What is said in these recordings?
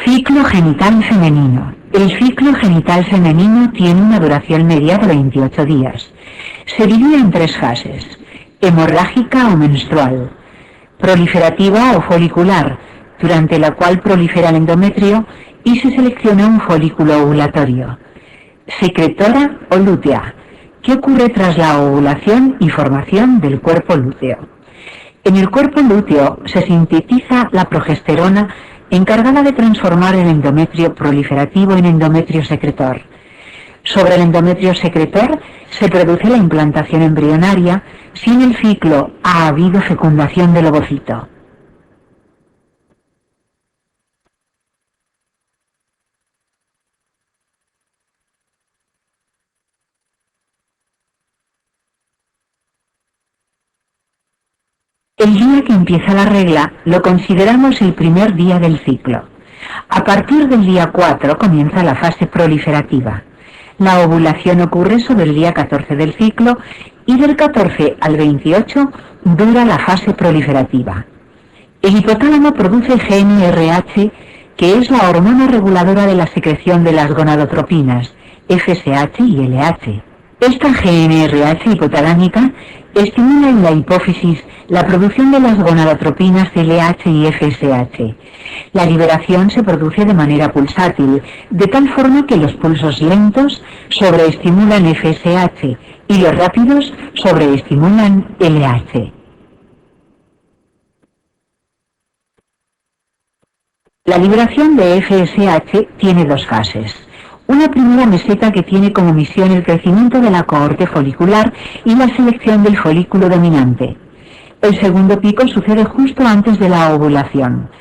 Ciclo genital femenino. El ciclo genital femenino tiene una duración media de 28 días. Se divide en 3 fases: hemorrágica o menstrual, proliferativa o folicular, durante la cual prolifera el endometrio y se selecciona un folículo ovulatorio, secretora o lútea, que ocurre tras la ovulación y formación del cuerpo lúteo. En el cuerpo lúteo se sintetiza la progesterona, encargada de transformar el endometrio proliferativo en endometrio secretor. Sobre el endometrio secretor se produce la implantación embrionaria si en el ciclo ha habido fecundación del ovocito. El día que empieza la regla lo consideramos el primer día del ciclo. A partir del día 4 comienza la fase proliferativa. La ovulación ocurre sobre el día 14 del ciclo y del 14 al 28 dura la fase proliferativa. El hipotálamo produce GnRH, que es la hormona reguladora de la secreción de las gonadotropinas, FSH y LH. Esta GnRH hipotalámica estimula en la hipófisis la producción de las gonadotropinas LH y FSH. La liberación se produce de manera pulsátil, de tal forma que los pulsos lentos sobreestimulan FSH y los rápidos sobreestimulan LH. La liberación de FSH tiene 2 fases. Una primera meseta que tiene como misión el crecimiento de la cohorte folicular y la selección del folículo dominante. El segundo pico sucede justo antes de la ovulación.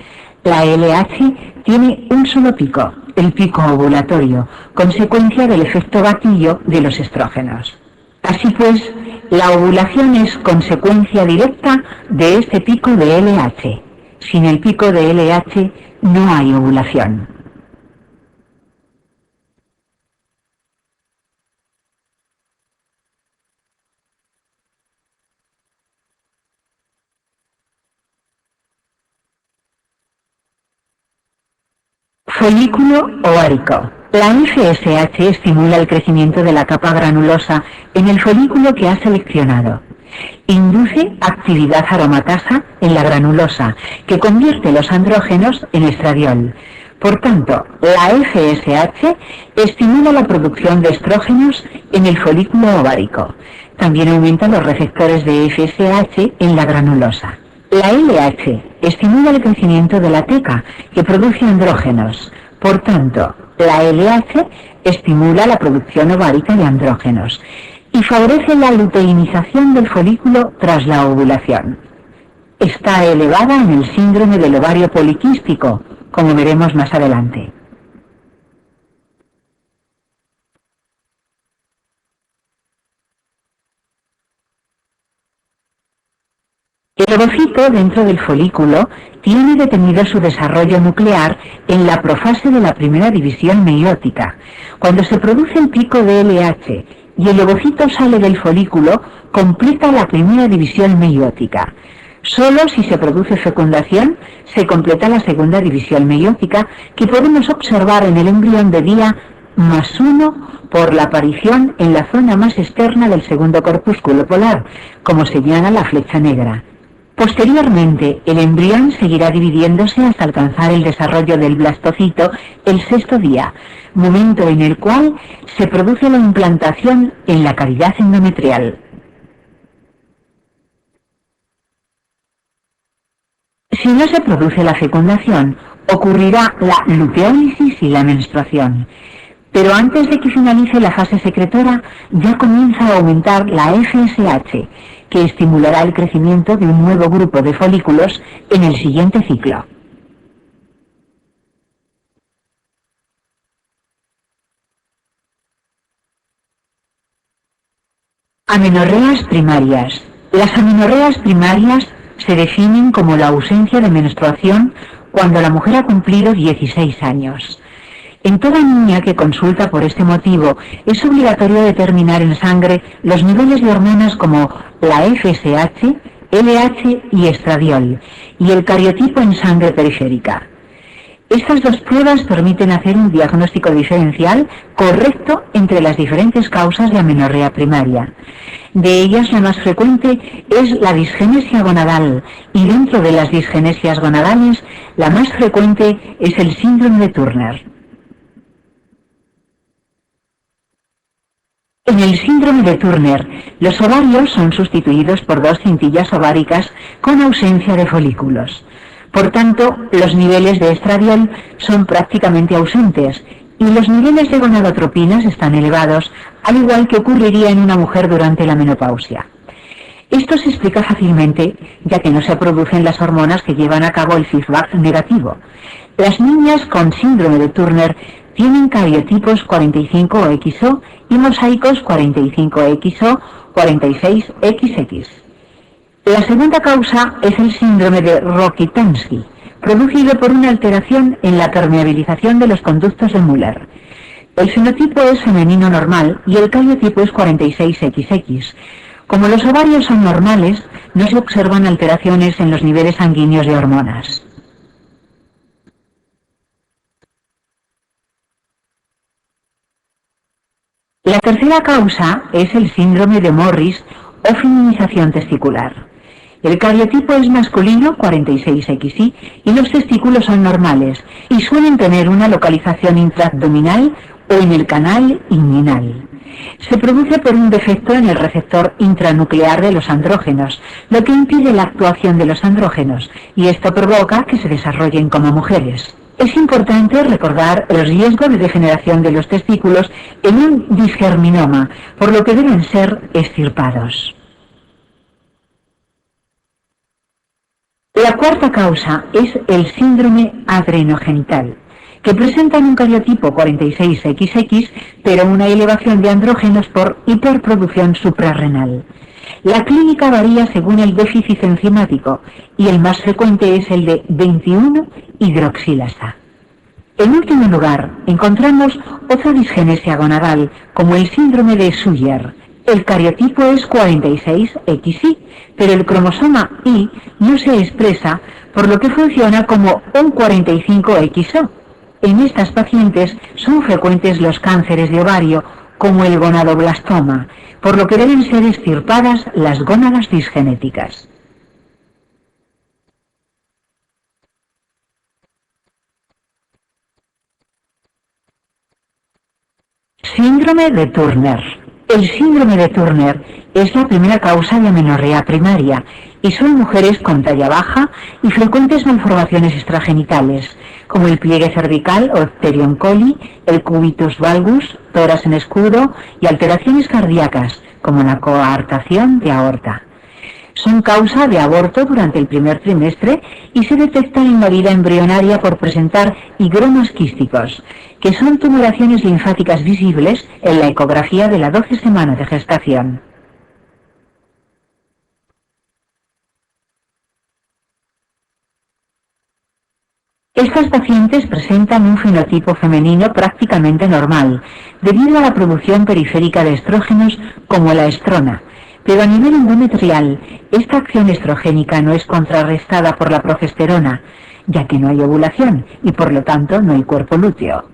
La LH tiene un solo pico, el pico ovulatorio, consecuencia del efecto gatillo de los estrógenos. Así pues, la ovulación es consecuencia directa de este pico de LH. Sin el pico de LH no hay ovulación. Folículo ovárico. La FSH estimula el crecimiento de la capa granulosa en el folículo que ha seleccionado. Induce actividad aromatasa en la granulosa, que convierte los andrógenos en estradiol. Por tanto, la FSH estimula la producción de estrógenos en el folículo ovárico. También aumenta los receptores de FSH en la granulosa. La LH estimula el crecimiento de la teca, que produce andrógenos. Por tanto, la LH estimula la producción ovárica de andrógenos y favorece la luteinización del folículo tras la ovulación. Está elevada en el síndrome del ovario poliquístico, como veremos más adelante. El ovocito dentro del folículo tiene detenido su desarrollo nuclear en la profase de la primera división meiótica. Cuando se produce el pico de LH y el ovocito sale del folículo, completa la primera división meiótica. Solo si se produce fecundación se completa la segunda división meiótica, que podemos observar en el embrión de día +1 por la aparición en la zona más externa del segundo corpúsculo polar, como señala la flecha negra. Posteriormente, el embrión seguirá dividiéndose hasta alcanzar el desarrollo del blastocito el 6º día, momento en el cual se produce la implantación en la cavidad endometrial. Si no se produce la fecundación, ocurrirá la luteólisis y la menstruación. Pero antes de que finalice la fase secretora, ya comienza a aumentar la FSH, que estimulará el crecimiento de un nuevo grupo de folículos en el siguiente ciclo. Amenorreas primarias. Las amenorreas primarias se definen como la ausencia de menstruación cuando la mujer ha cumplido 16 años. En toda niña que consulta por este motivo es obligatorio determinar en sangre los niveles de hormonas como la FSH, LH y estradiol, y el cariotipo en sangre periférica. Estas dos pruebas permiten hacer un diagnóstico diferencial correcto entre las diferentes causas de amenorrea primaria. De ellas, la más frecuente es la disgenesia gonadal, y dentro de las disgenesias gonadales, la más frecuente es el síndrome de Turner. En el síndrome de Turner, los ovarios son sustituidos por dos cintillas ováricas con ausencia de folículos. Por tanto, los niveles de estradiol son prácticamente ausentes y los niveles de gonadotropinas están elevados, al igual que ocurriría en una mujer durante la menopausia. Esto se explica fácilmente, ya que no se producen las hormonas que llevan a cabo el feedback negativo. Las niñas con síndrome de Turner tienen cariotipos 45XO y mosaicos 45XO, 46XX. La segunda causa es el síndrome de Rokitansky, producido por una alteración en la permeabilización de los conductos de Müller. El fenotipo es femenino normal y el cariotipo es 46XX. Como los ovarios son normales, no se observan alteraciones en los niveles sanguíneos de hormonas. La tercera causa es el síndrome de Morris o feminización testicular. El cariotipo es masculino 46XY y los testículos son normales y suelen tener una localización intraabdominal o en el canal inguinal. Se produce por un defecto en el receptor intranuclear de los andrógenos, lo que impide la actuación de los andrógenos, y esto provoca que se desarrollen como mujeres. Es importante recordar el riesgo de degeneración de los testículos en un disgerminoma, por lo que deben ser extirpados. La cuarta causa es el síndrome adrenogenital, que presentan un cariotipo 46XX, pero una elevación de andrógenos por hiperproducción suprarrenal. La clínica varía según el déficit enzimático y el más frecuente es el de 21-hidroxilasa. En último lugar, encontramos otra disgenesia gonadal, como el síndrome de Suyer. El cariotipo es 46XY, pero el cromosoma Y no se expresa, por lo que funciona como un 45XO. En estas pacientes son frecuentes los cánceres de ovario, como el gonadoblastoma, por lo que deben ser extirpadas las gónadas disgenéticas. Síndrome de Turner. El síndrome de Turner es la primera causa de amenorrea primaria y son mujeres con talla baja y frecuentes malformaciones extragenitales, como el pliegue cervical o Epthelium coli, el cubitus valgus, tórax en escudo y alteraciones cardíacas, como la coartación de aorta. Son causa de aborto durante el primer trimestre y se detectan en la vida embrionaria por presentar higromas quísticos, que son tumoraciones linfáticas visibles en la ecografía de la 12 semana de gestación. Estas pacientes presentan un fenotipo femenino prácticamente normal, debido a la producción periférica de estrógenos como la estrona, pero a nivel endometrial, esta acción estrogénica no es contrarrestada por la progesterona, ya que no hay ovulación y por lo tanto no hay cuerpo lúteo.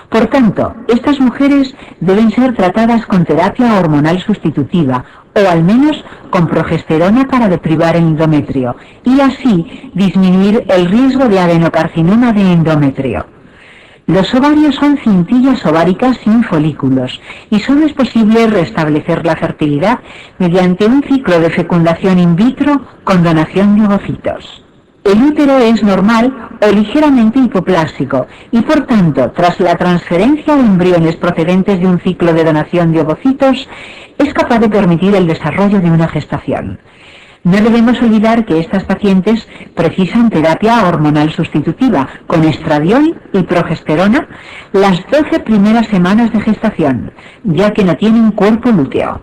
Por tanto, estas mujeres deben ser tratadas con terapia hormonal sustitutiva o al menos con progesterona para deprivar el endometrio y así disminuir el riesgo de adenocarcinoma de endometrio. Los ovarios son cintillas ováricas sin folículos y solo es posible restablecer la fertilidad mediante un ciclo de fecundación in vitro con donación de ovocitos. El útero es normal o ligeramente hipoplásico y, por tanto, tras la transferencia de embriones procedentes de un ciclo de donación de ovocitos, es capaz de permitir el desarrollo de una gestación. No debemos olvidar que estas pacientes precisan terapia hormonal sustitutiva con estradiol y progesterona las 12 primeras semanas de gestación, ya que no tienen cuerpo lúteo.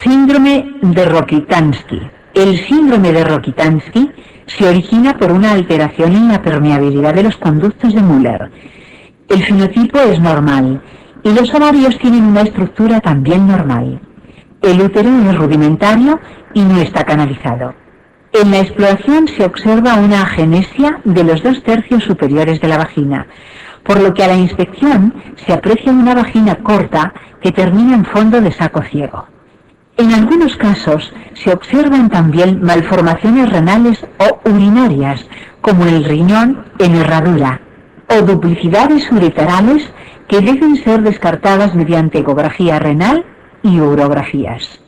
Síndrome de Rokitansky. El síndrome de Rokitansky se origina por una alteración en la permeabilidad de los conductos de Müller. El fenotipo es normal y los ovarios tienen una estructura también normal. El útero es rudimentario y no está canalizado. En la exploración se observa una agenesia de los 2/3 superiores de la vagina, por lo que a la inspección se aprecia una vagina corta que termina en fondo de saco ciego. En algunos casos se observan también malformaciones renales o urinarias, como el riñón en herradura, o duplicidades ureterales que deben ser descartadas mediante ecografía renal y urografías.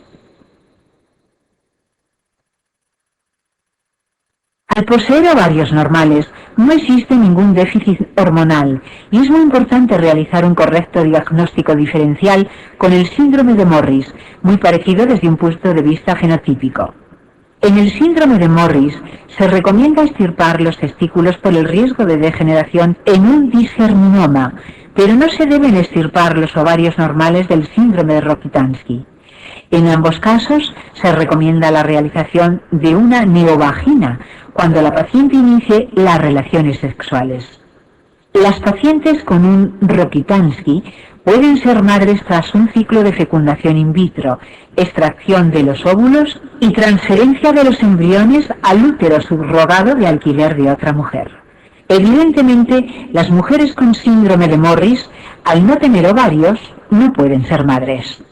Al poseer ovarios normales, no existe ningún déficit hormonal y es muy importante realizar un correcto diagnóstico diferencial con el síndrome de Morris, muy parecido desde un punto de vista fenotípico. En el síndrome de Morris se recomienda extirpar los testículos por el riesgo de degeneración en un disgerminoma, pero no se deben extirpar los ovarios normales del síndrome de Rokitansky. En ambos casos se recomienda la realización de una neovagina cuando la paciente inicie las relaciones sexuales. Las pacientes con un Rokitansky pueden ser madres tras un ciclo de fecundación in vitro, extracción de los óvulos y transferencia de los embriones al útero subrogado de alquiler de otra mujer. Evidentemente, las mujeres con síndrome de Morris, al no tener ovarios, no pueden ser madres.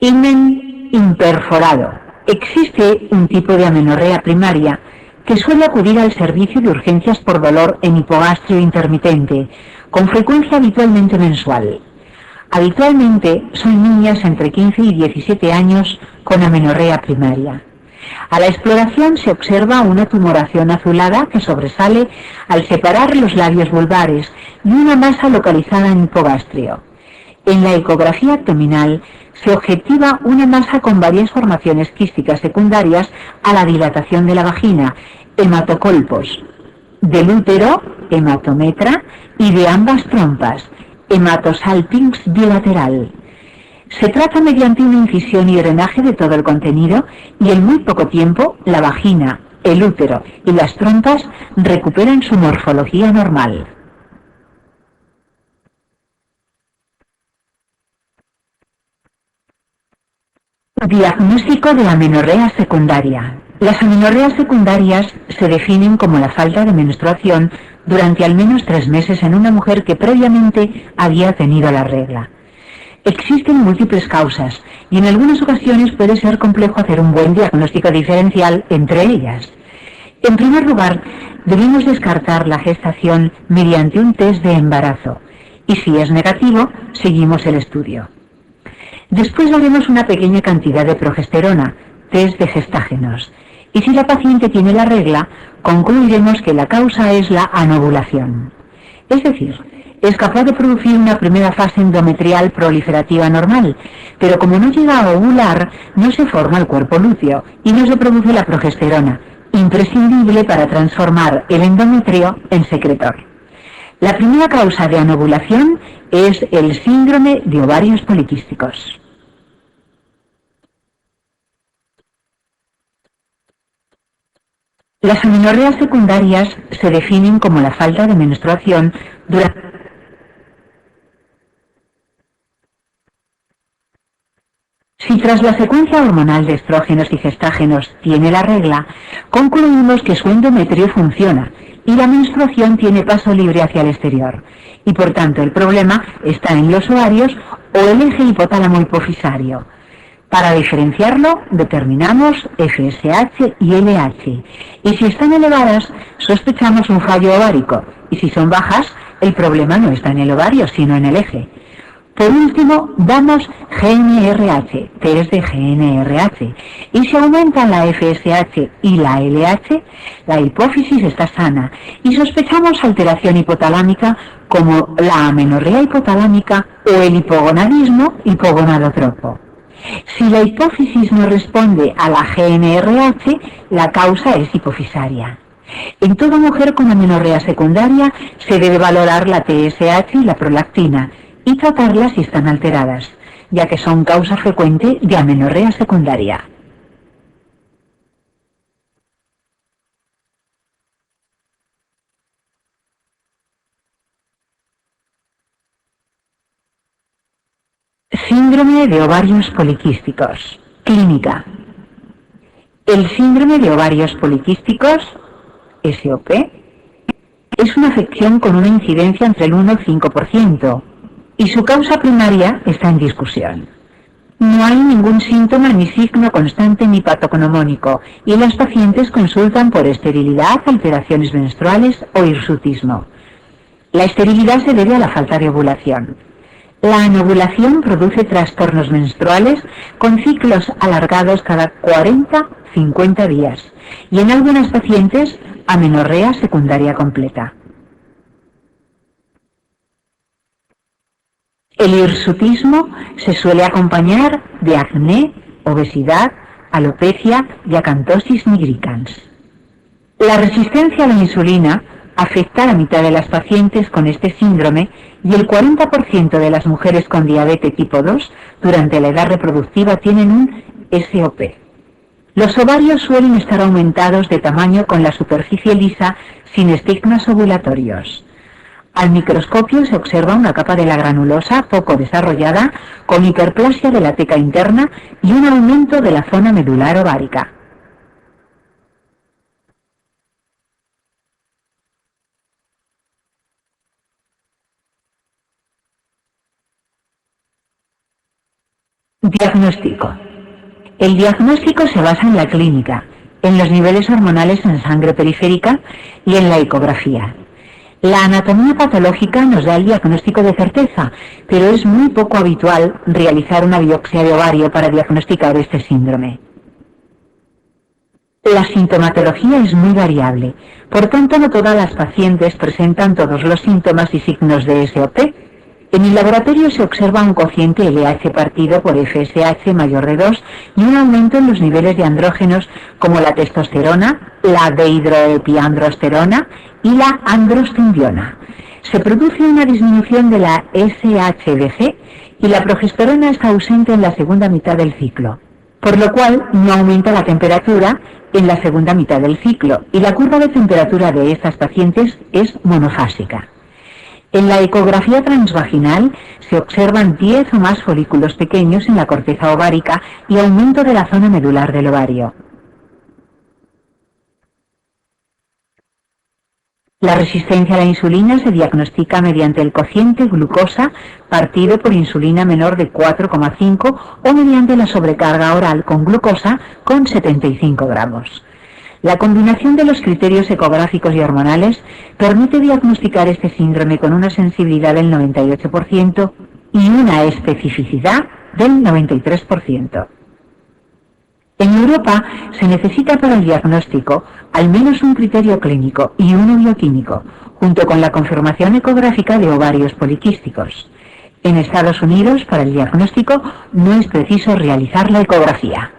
Himen imperforado. Existe un tipo de amenorrea primaria que suele acudir al servicio de urgencias por dolor en hipogastrio intermitente, con frecuencia habitualmente mensual. Habitualmente son niñas entre 15 y 17 años con amenorrea primaria. A la exploración se observa una tumoración azulada que sobresale al separar los labios vulvares y una masa localizada en hipogastrio. En la ecografía abdominal se objetiva una masa con varias formaciones quísticas secundarias a la dilatación de la vagina, hematocolpos, del útero, hematometra, y de ambas trompas, hematosalpinx bilateral. Se trata mediante una incisión y drenaje de todo el contenido y en muy poco tiempo la vagina, el útero y las trompas recuperan su morfología normal. Diagnóstico de amenorrea secundaria. Las amenorreas secundarias se definen como la falta de menstruación durante al menos 3 meses en una mujer que previamente había tenido la regla. Existen múltiples causas y en algunas ocasiones puede ser complejo hacer un buen diagnóstico diferencial entre ellas. En primer lugar, debemos descartar la gestación mediante un test de embarazo y si es negativo, seguimos el estudio. Después haremos una pequeña cantidad de progesterona, test de gestágenos, y si la paciente tiene la regla, concluiremos que la causa es la anovulación. Es decir, es capaz de producir una primera fase endometrial proliferativa normal, pero como no llega a ovular, no se forma el cuerpo lúteo y no se produce la progesterona, imprescindible para transformar el endometrio en secretor. La primera causa de anovulación es el síndrome de ovarios poliquísticos. Las amenorreas secundarias se definen como la falta de menstruación durante Si tras la secuencia hormonal de estrógenos y gestágenos tiene la regla, concluimos que su endometrio funciona y la menstruación tiene paso libre hacia el exterior, y por tanto el problema está en los ovarios o el eje hipotálamo hipofisario. Para diferenciarlo, determinamos FSH y LH, y si están elevadas, sospechamos un fallo ovárico, y si son bajas, el problema no está en el ovario, sino en el eje. Por último, damos GNRH, test de GNRH, y si aumentan la FSH y la LH, la hipófisis está sana, y sospechamos alteración hipotalámica como la amenorrea hipotalámica o el hipogonadismo hipogonadotropo. Si la hipófisis no responde a la GNRH, la causa es hipofisaria. En toda mujer con amenorrea secundaria se debe valorar la TSH y la prolactina y tratarlas si están alteradas, ya que son causa frecuente de amenorrea secundaria. Síndrome de ovarios poliquísticos. Clínica. El síndrome de ovarios poliquísticos, SOP, es una afección con una incidencia entre el 1 y el 5%, y su causa primaria está en discusión. No hay ningún síntoma ni signo constante ni patognomónico, y las pacientes consultan por esterilidad, alteraciones menstruales o hirsutismo. La esterilidad se debe a la falta de ovulación. La anovulación produce trastornos menstruales con ciclos alargados cada 40-50 días y en algunas pacientes amenorrea secundaria completa. El hirsutismo se suele acompañar de acné, obesidad, alopecia y acantosis nigricans. La resistencia a la insulina afecta a la mitad de las pacientes con este síndrome y el 40% de las mujeres con diabetes tipo 2 durante la edad reproductiva tienen un SOP. Los ovarios suelen estar aumentados de tamaño con la superficie lisa sin estigmas ovulatorios. Al microscopio se observa una capa de la granulosa poco desarrollada con hiperplasia de la teca interna y un aumento de la zona medular ovárica. Diagnóstico. El diagnóstico se basa en la clínica, en los niveles hormonales en sangre periférica y en la ecografía. La anatomía patológica nos da el diagnóstico de certeza, pero es muy poco habitual realizar una biopsia de ovario para diagnosticar este síndrome. La sintomatología es muy variable, por tanto no todas las pacientes presentan todos los síntomas y signos de SOP. En el laboratorio se observa un cociente LH partido por FSH mayor de 2 y un aumento en los niveles de andrógenos como la testosterona, la dehidroepiandrosterona y la androstendiona. Se produce una disminución de la SHBG y la progesterona está ausente en la segunda mitad del ciclo, por lo cual no aumenta la temperatura en la segunda mitad del ciclo y la curva de temperatura de estas pacientes es monofásica. En la ecografía transvaginal se observan 10 o más folículos pequeños en la corteza ovárica y aumento de la zona medular del ovario. La resistencia a la insulina se diagnostica mediante el cociente glucosa partido por insulina menor de 4,5 o mediante la sobrecarga oral con glucosa con 75 gramos. La combinación de los criterios ecográficos y hormonales permite diagnosticar este síndrome con una sensibilidad del 98% y una especificidad del 93%. En Europa se necesita para el diagnóstico al menos un criterio clínico y uno bioquímico, junto con la confirmación ecográfica de ovarios poliquísticos. En Estados Unidos, para el diagnóstico, no es preciso realizar la ecografía.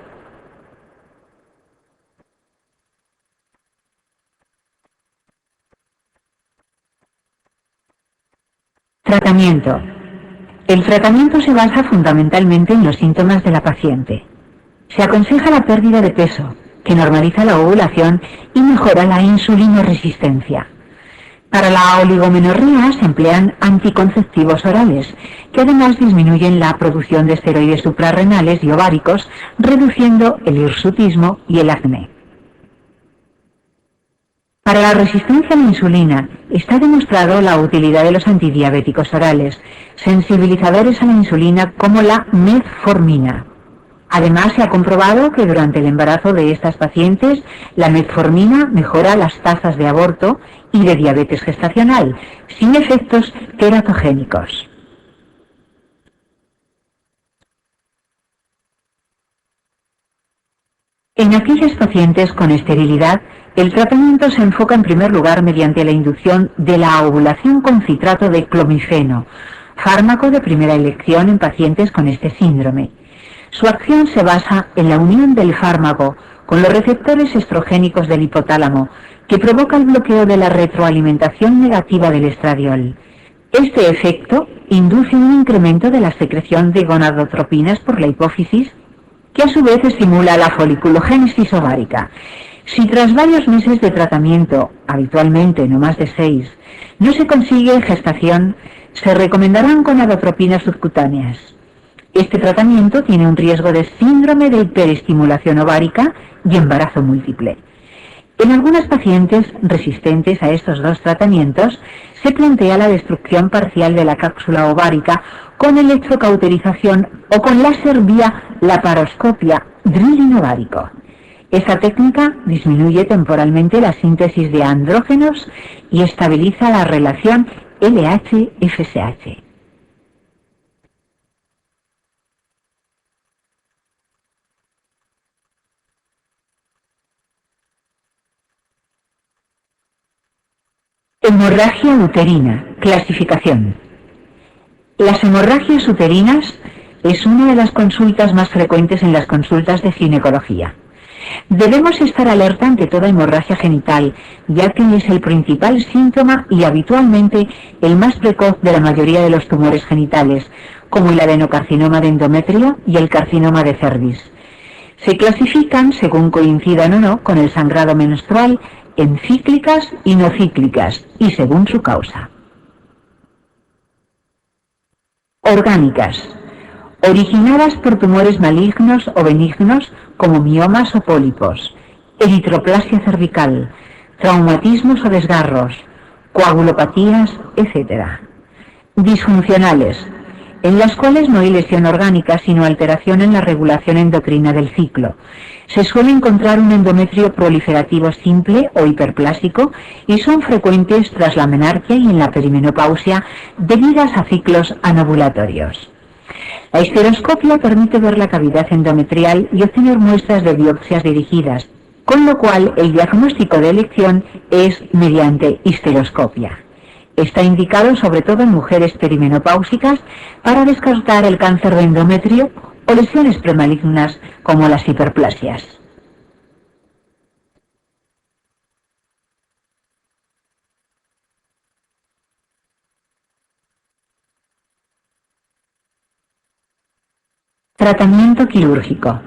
Tratamiento. El tratamiento se basa fundamentalmente en los síntomas de la paciente. Se aconseja la pérdida de peso, que normaliza la ovulación y mejora la insulinoresistencia. Para la oligomenorrea se emplean anticonceptivos orales, que además disminuyen la producción de esteroides suprarrenales y ováricos, reduciendo el hirsutismo y el acné. Para la resistencia a la insulina está demostrado la utilidad de los antidiabéticos orales, sensibilizadores a la insulina como la metformina. Además, se ha comprobado que durante el embarazo de estas pacientes, la metformina mejora las tasas de aborto y de diabetes gestacional, sin efectos teratogénicos. En aquellas pacientes con esterilidad, el tratamiento se enfoca en primer lugar mediante la inducción de la ovulación con citrato de clomifeno, fármaco de primera elección en pacientes con este síndrome. Su acción se basa en la unión del fármaco con los receptores estrogénicos del hipotálamo, que provoca el bloqueo de la retroalimentación negativa del estradiol. Este efecto induce un incremento de la secreción de gonadotropinas por la hipófisis, que a su vez estimula la foliculogénesis ovárica. Si tras varios meses de tratamiento, habitualmente no más de 6, no se consigue gestación, se recomendarán gonadotropinas subcutáneas. Este tratamiento tiene un riesgo de síndrome de hiperestimulación ovárica y embarazo múltiple. En algunas pacientes resistentes a estos dos tratamientos, se plantea la destrucción parcial de la cápsula ovárica con electrocauterización o con láser vía laparoscopia, drilling ovárico. Esta técnica disminuye temporalmente la síntesis de andrógenos y estabiliza la relación LH-FSH. Hemorragia uterina. Clasificación. Las hemorragias uterinas es una de las consultas más frecuentes en las consultas de ginecología. Debemos estar alerta ante toda hemorragia genital, ya que es el principal síntoma y habitualmente el más precoz de la mayoría de los tumores genitales, como el adenocarcinoma de endometrio y el carcinoma de cervix. Se clasifican, según coincidan o no, con el sangrado menstrual, en cíclicas y no cíclicas, y según su causa. Orgánicas. Originadas por tumores malignos o benignos como miomas o pólipos, eritroplasia cervical, traumatismos o desgarros, coagulopatías, etc. Disfuncionales, en las cuales no hay lesión orgánica sino alteración en la regulación endocrina del ciclo. Se suele encontrar un endometrio proliferativo simple o hiperplásico y son frecuentes tras la menarquia y en la perimenopausia debidas a ciclos anovulatorios. La histeroscopia permite ver la cavidad endometrial y obtener muestras de biopsias dirigidas, con lo cual el diagnóstico de elección es mediante histeroscopia. Está indicado sobre todo en mujeres perimenopáusicas para descartar el cáncer de endometrio o lesiones premalignas como las hiperplasias. Tratamiento quirúrgico.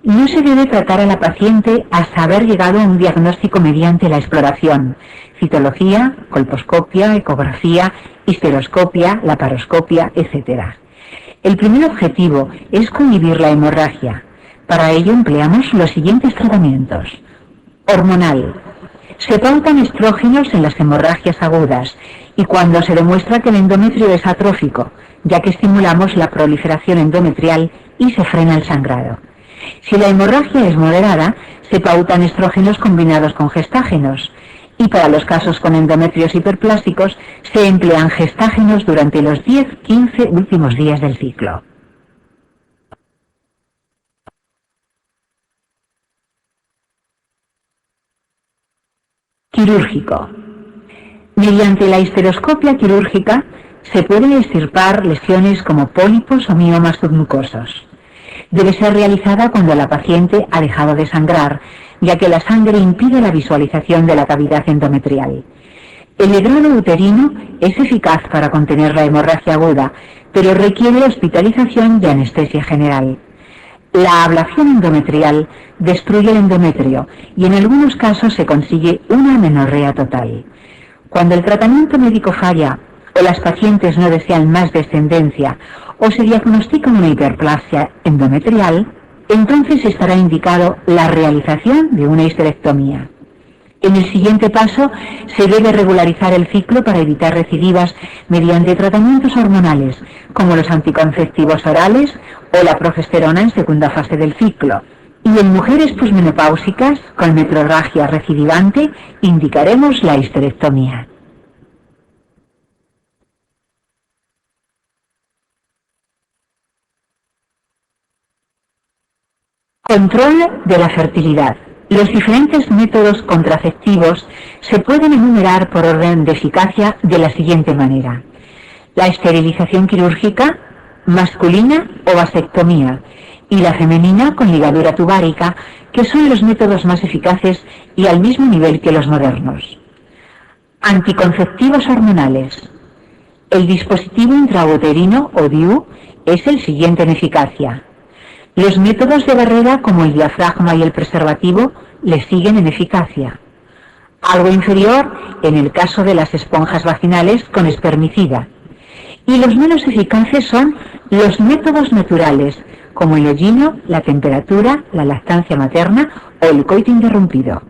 No se debe tratar a la paciente hasta haber llegado a un diagnóstico mediante la exploración, citología, colposcopia, ecografía, histeroscopia, laparoscopia, etc. El primer objetivo es cohibir la hemorragia. Para ello empleamos los siguientes tratamientos. Hormonal. Se pautan estrógenos en las hemorragias agudas y cuando se demuestra que el endometrio es atrófico, ya que estimulamos la proliferación endometrial y se frena el sangrado. Si la hemorragia es moderada, se pautan estrógenos combinados con gestágenos, y para los casos con endometrios hiperplásticos se emplean gestágenos durante los 10-15 últimos días del ciclo. Quirúrgico. Mediante la histeroscopia quirúrgica se pueden extirpar lesiones como pólipos o miomas submucosos. Debe ser realizada cuando la paciente ha dejado de sangrar, ya que la sangre impide la visualización de la cavidad endometrial. El legrado uterino es eficaz para contener la hemorragia aguda, pero requiere hospitalización y anestesia general. La ablación endometrial destruye el endometrio y en algunos casos se consigue una amenorrea total. Cuando el tratamiento médico falla o las pacientes no desean más descendencia o se diagnostica una hiperplasia endometrial, entonces estará indicado la realización de una histerectomía. En el siguiente paso, se debe regularizar el ciclo para evitar recidivas mediante tratamientos hormonales, como los anticonceptivos orales o la progesterona en segunda fase del ciclo. Y en mujeres posmenopáusicas con metrorragia recidivante indicaremos la histerectomía. Control de la fertilidad. Los diferentes métodos contraceptivos se pueden enumerar por orden de eficacia de la siguiente manera: la esterilización quirúrgica, masculina o vasectomía, y la femenina con ligadura tubárica, que son los métodos más eficaces y al mismo nivel que los modernos. Anticonceptivos hormonales. El dispositivo intrauterino o DIU es el siguiente en eficacia. Los métodos de barrera como el diafragma y el preservativo le siguen en eficacia. Algo inferior en el caso de las esponjas vaginales con espermicida. Y los menos eficaces son los métodos naturales, como el hollino, la temperatura, la lactancia materna o el coito interrumpido.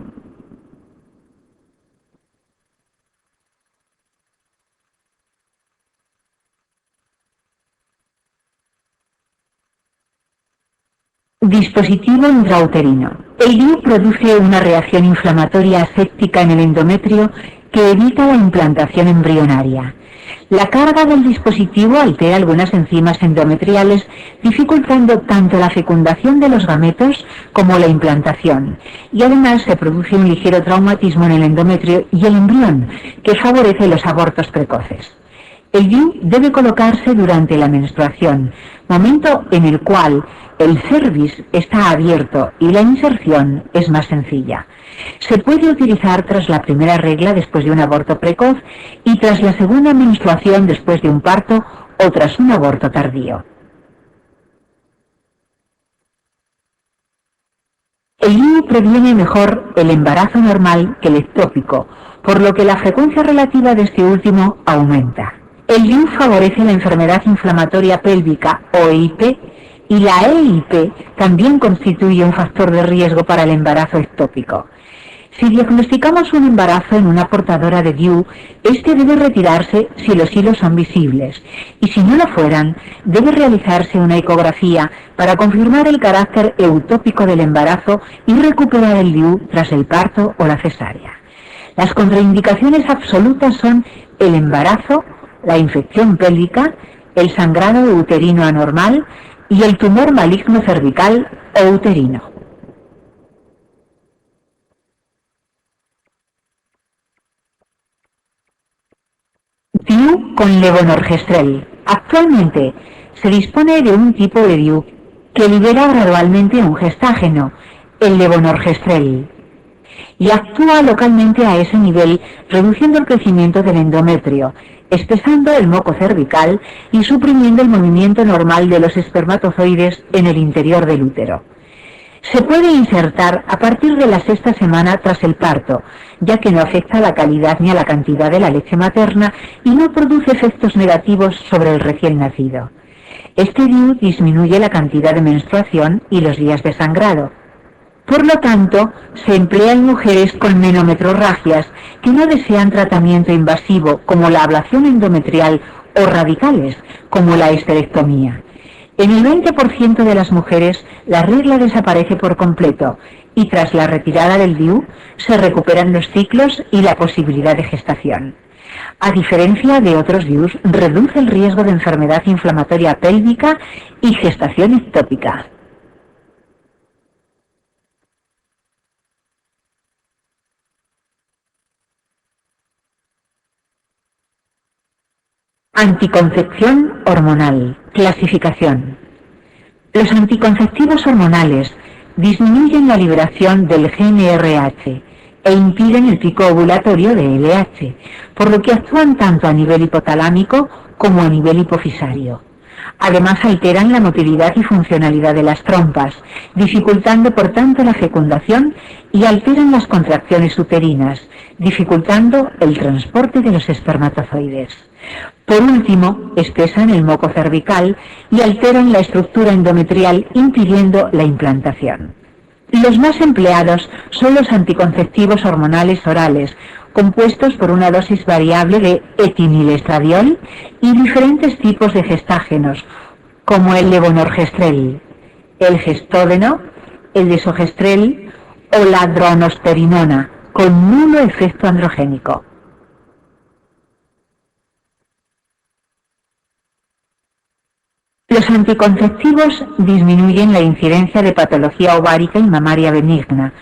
Dispositivo intrauterino. El DIU produce una reacción inflamatoria aséptica en el endometrio que evita la implantación embrionaria. La carga del dispositivo altera algunas enzimas endometriales, dificultando tanto la fecundación de los gametos como la implantación, y además se produce un ligero traumatismo en el endometrio y el embrión, que favorece los abortos precoces. El DIU debe colocarse durante la menstruación, momento en el cual el cervix está abierto y la inserción es más sencilla. Se puede utilizar tras la primera regla después de un aborto precoz y tras la segunda menstruación después de un parto o tras un aborto tardío. El DIU previene mejor el embarazo normal que el ectópico, por lo que la frecuencia relativa de este último aumenta. El DIU favorece la enfermedad inflamatoria pélvica o EIP, y la EIP también constituye un factor de riesgo para el embarazo ectópico. Si diagnosticamos un embarazo en una portadora de DIU, este debe retirarse si los hilos son visibles, y si no lo fueran, debe realizarse una ecografía para confirmar el carácter eutópico del embarazo y recuperar el DIU tras el parto o la cesárea. Las contraindicaciones absolutas son el embarazo, la infección pélvica, el sangrado uterino anormal y el tumor maligno cervical o uterino. DIU con levonorgestrel. Actualmente se dispone de un tipo de DIU que libera gradualmente un gestágeno, el levonorgestrel, y actúa localmente a ese nivel, reduciendo el crecimiento del endometrio, espesando el moco cervical y suprimiendo el movimiento normal de los espermatozoides en el interior del útero. Se puede insertar a partir de la sexta semana tras el parto, ya que no afecta a la calidad ni a la cantidad de la leche materna y no produce efectos negativos sobre el recién nacido. Este DIU disminuye la cantidad de menstruación y los días de sangrado. Por lo tanto, se emplea en mujeres con menometrorragias que no desean tratamiento invasivo como la ablación endometrial o radicales como la histerectomía. En el 20% de las mujeres la regla desaparece por completo y tras la retirada del DIU se recuperan los ciclos y la posibilidad de gestación. A diferencia de otros DIUs, reduce el riesgo de enfermedad inflamatoria pélvica y gestación ectópica. Anticoncepción hormonal. Clasificación. Los anticonceptivos hormonales disminuyen la liberación del GnRH e impiden el pico ovulatorio de LH, por lo que actúan tanto a nivel hipotalámico como a nivel hipofisario. Además alteran la motilidad y funcionalidad de las trompas, dificultando por tanto la fecundación y alteran las contracciones uterinas, dificultando el transporte de los espermatozoides. Por último, espesan el moco cervical y alteran la estructura endometrial impidiendo la implantación. Los más empleados son los anticonceptivos hormonales orales, compuestos por una dosis variable de etinilestradiol y diferentes tipos de gestágenos, como el levonorgestrel, el gestódeno, el desogestrel o la dronosperinona, con nulo efecto androgénico. Los anticonceptivos disminuyen la incidencia de patología ovárica y mamaria benigna,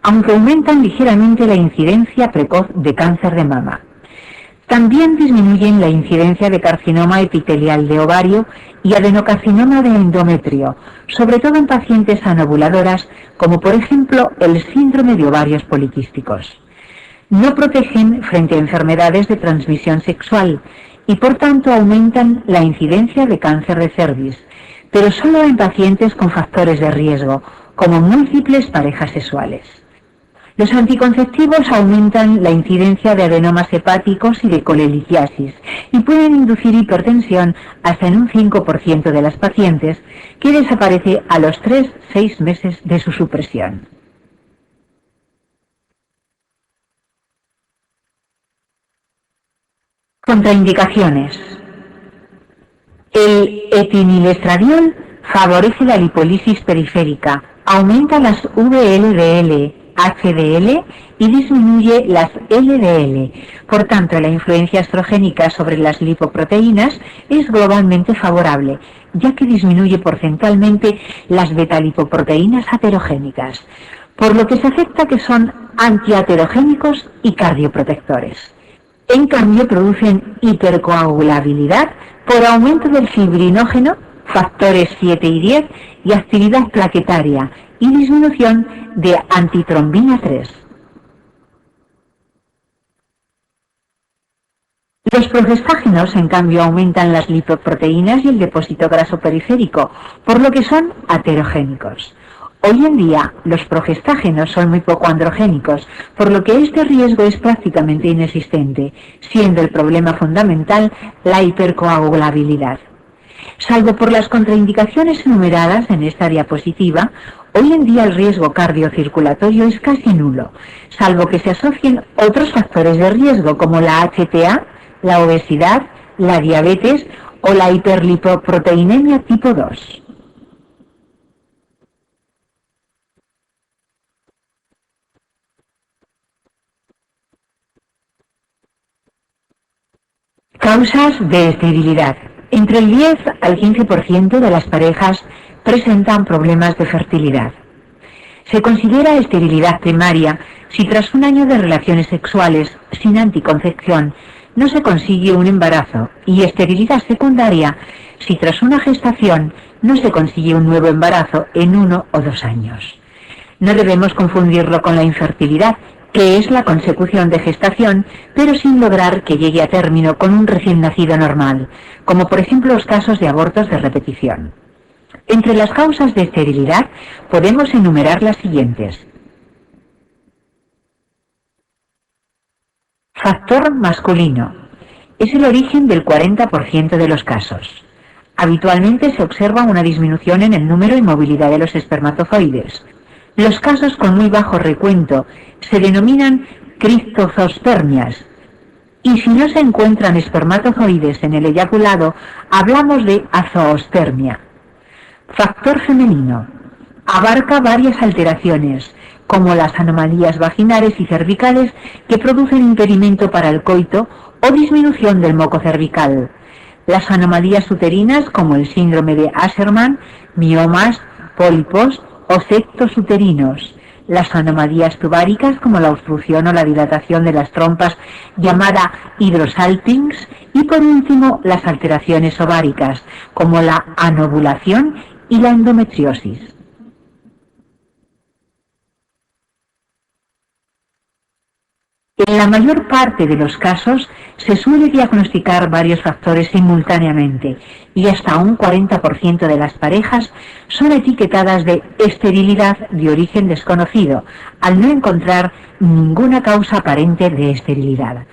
aunque aumentan ligeramente la incidencia precoz de cáncer de mama. También disminuyen la incidencia de carcinoma epitelial de ovario y adenocarcinoma de endometrio, sobre todo en pacientes anovuladoras, como por ejemplo el síndrome de ovarios poliquísticos. No protegen frente a enfermedades de transmisión sexual y por tanto aumentan la incidencia de cáncer de cervix, pero solo en pacientes con factores de riesgo, como múltiples parejas sexuales. Los anticonceptivos aumentan la incidencia de adenomas hepáticos y de colelitiasis y pueden inducir hipertensión hasta en un 5% de las pacientes, que desaparece a los 3-6 meses de su supresión. Contraindicaciones. El etinilestradiol favorece la lipólisis periférica, aumenta las VLDL, HDL y disminuye las LDL. Por tanto, la influencia estrogénica sobre las lipoproteínas es globalmente favorable, ya que disminuye porcentualmente las beta-lipoproteínas aterogénicas, por lo que se acepta que son antiaterogénicos y cardioprotectores. En cambio, producen hipercoagulabilidad por aumento del fibrinógeno, factores 7 y 10, y actividad plaquetaria, y disminución de antitrombina 3. Los progestágenos, en cambio, aumentan las lipoproteínas y el depósito graso periférico, por lo que son aterogénicos. Hoy en día, los progestágenos son muy poco androgénicos, por lo que este riesgo es prácticamente inexistente, siendo el problema fundamental la hipercoagulabilidad. Salvo por las contraindicaciones enumeradas en esta diapositiva, hoy en día el riesgo cardiocirculatorio es casi nulo, salvo que se asocien otros factores de riesgo como la HTA, la obesidad, la diabetes o la hiperlipoproteinemia tipo 2. Causas de esterilidad. Entre el 10 al 15% de las parejas presentan problemas de fertilidad. Se considera esterilidad primaria si tras un año de relaciones sexuales sin anticoncepción no se consigue un embarazo, y esterilidad secundaria si tras una gestación no se consigue un nuevo embarazo en 1 o 2 años. No debemos confundirlo con la infertilidad, que es la consecución de gestación, pero sin lograr que llegue a término con un recién nacido normal, como por ejemplo los casos de abortos de repetición. Entre las causas de esterilidad podemos enumerar las siguientes. Factor masculino. Es el origen del 40% de los casos. Habitualmente se observa una disminución en el número y movilidad de los espermatozoides. Los casos con muy bajo recuento se denominan criptozospermias, y si no se encuentran espermatozoides en el eyaculado, hablamos de azoospermia. Factor femenino. Abarca varias alteraciones, como las anomalías vaginales y cervicales que producen impedimento para el coito o disminución del moco cervical. Las anomalías uterinas, como el síndrome de Asherman, miomas, pólipos o septos uterinos. Las anomalías tubáricas, como la obstrucción o la dilatación de las trompas, llamada hidrosalpinx, y por último las alteraciones ováricas, como la anovulación y la endometriosis. En la mayor parte de los casos se suele diagnosticar varios factores simultáneamente, y hasta un 40% de las parejas son etiquetadas de esterilidad de origen desconocido, al no encontrar ninguna causa aparente de esterilidad.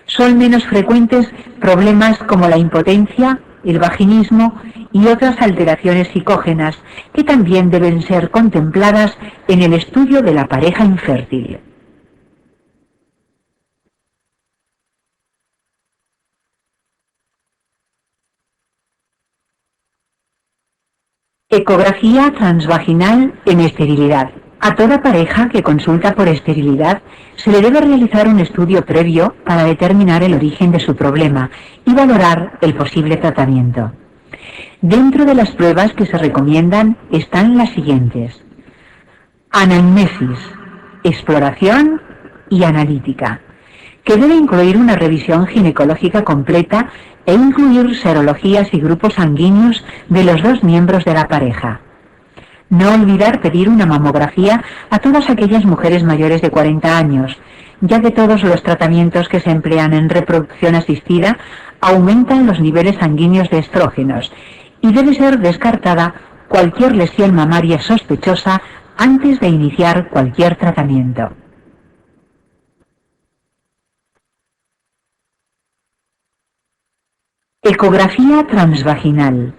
Son menos frecuentes problemas como la impotencia, el vaginismo y otras alteraciones psicógenas que también deben ser contempladas en el estudio de la pareja infértil. Ecografía transvaginal en esterilidad. A toda pareja que consulta por esterilidad se le debe realizar un estudio previo para determinar el origen de su problema y valorar el posible tratamiento. Dentro de las pruebas que se recomiendan están las siguientes: anamnesis, exploración y analítica, que debe incluir una revisión ginecológica completa e incluir serologías y grupos sanguíneos de los dos miembros de la pareja. No olvidar pedir una mamografía a todas aquellas mujeres mayores de 40 años, ya que todos los tratamientos que se emplean en reproducción asistida aumentan los niveles sanguíneos de estrógenos y debe ser descartada cualquier lesión mamaria sospechosa antes de iniciar cualquier tratamiento. Ecografía transvaginal,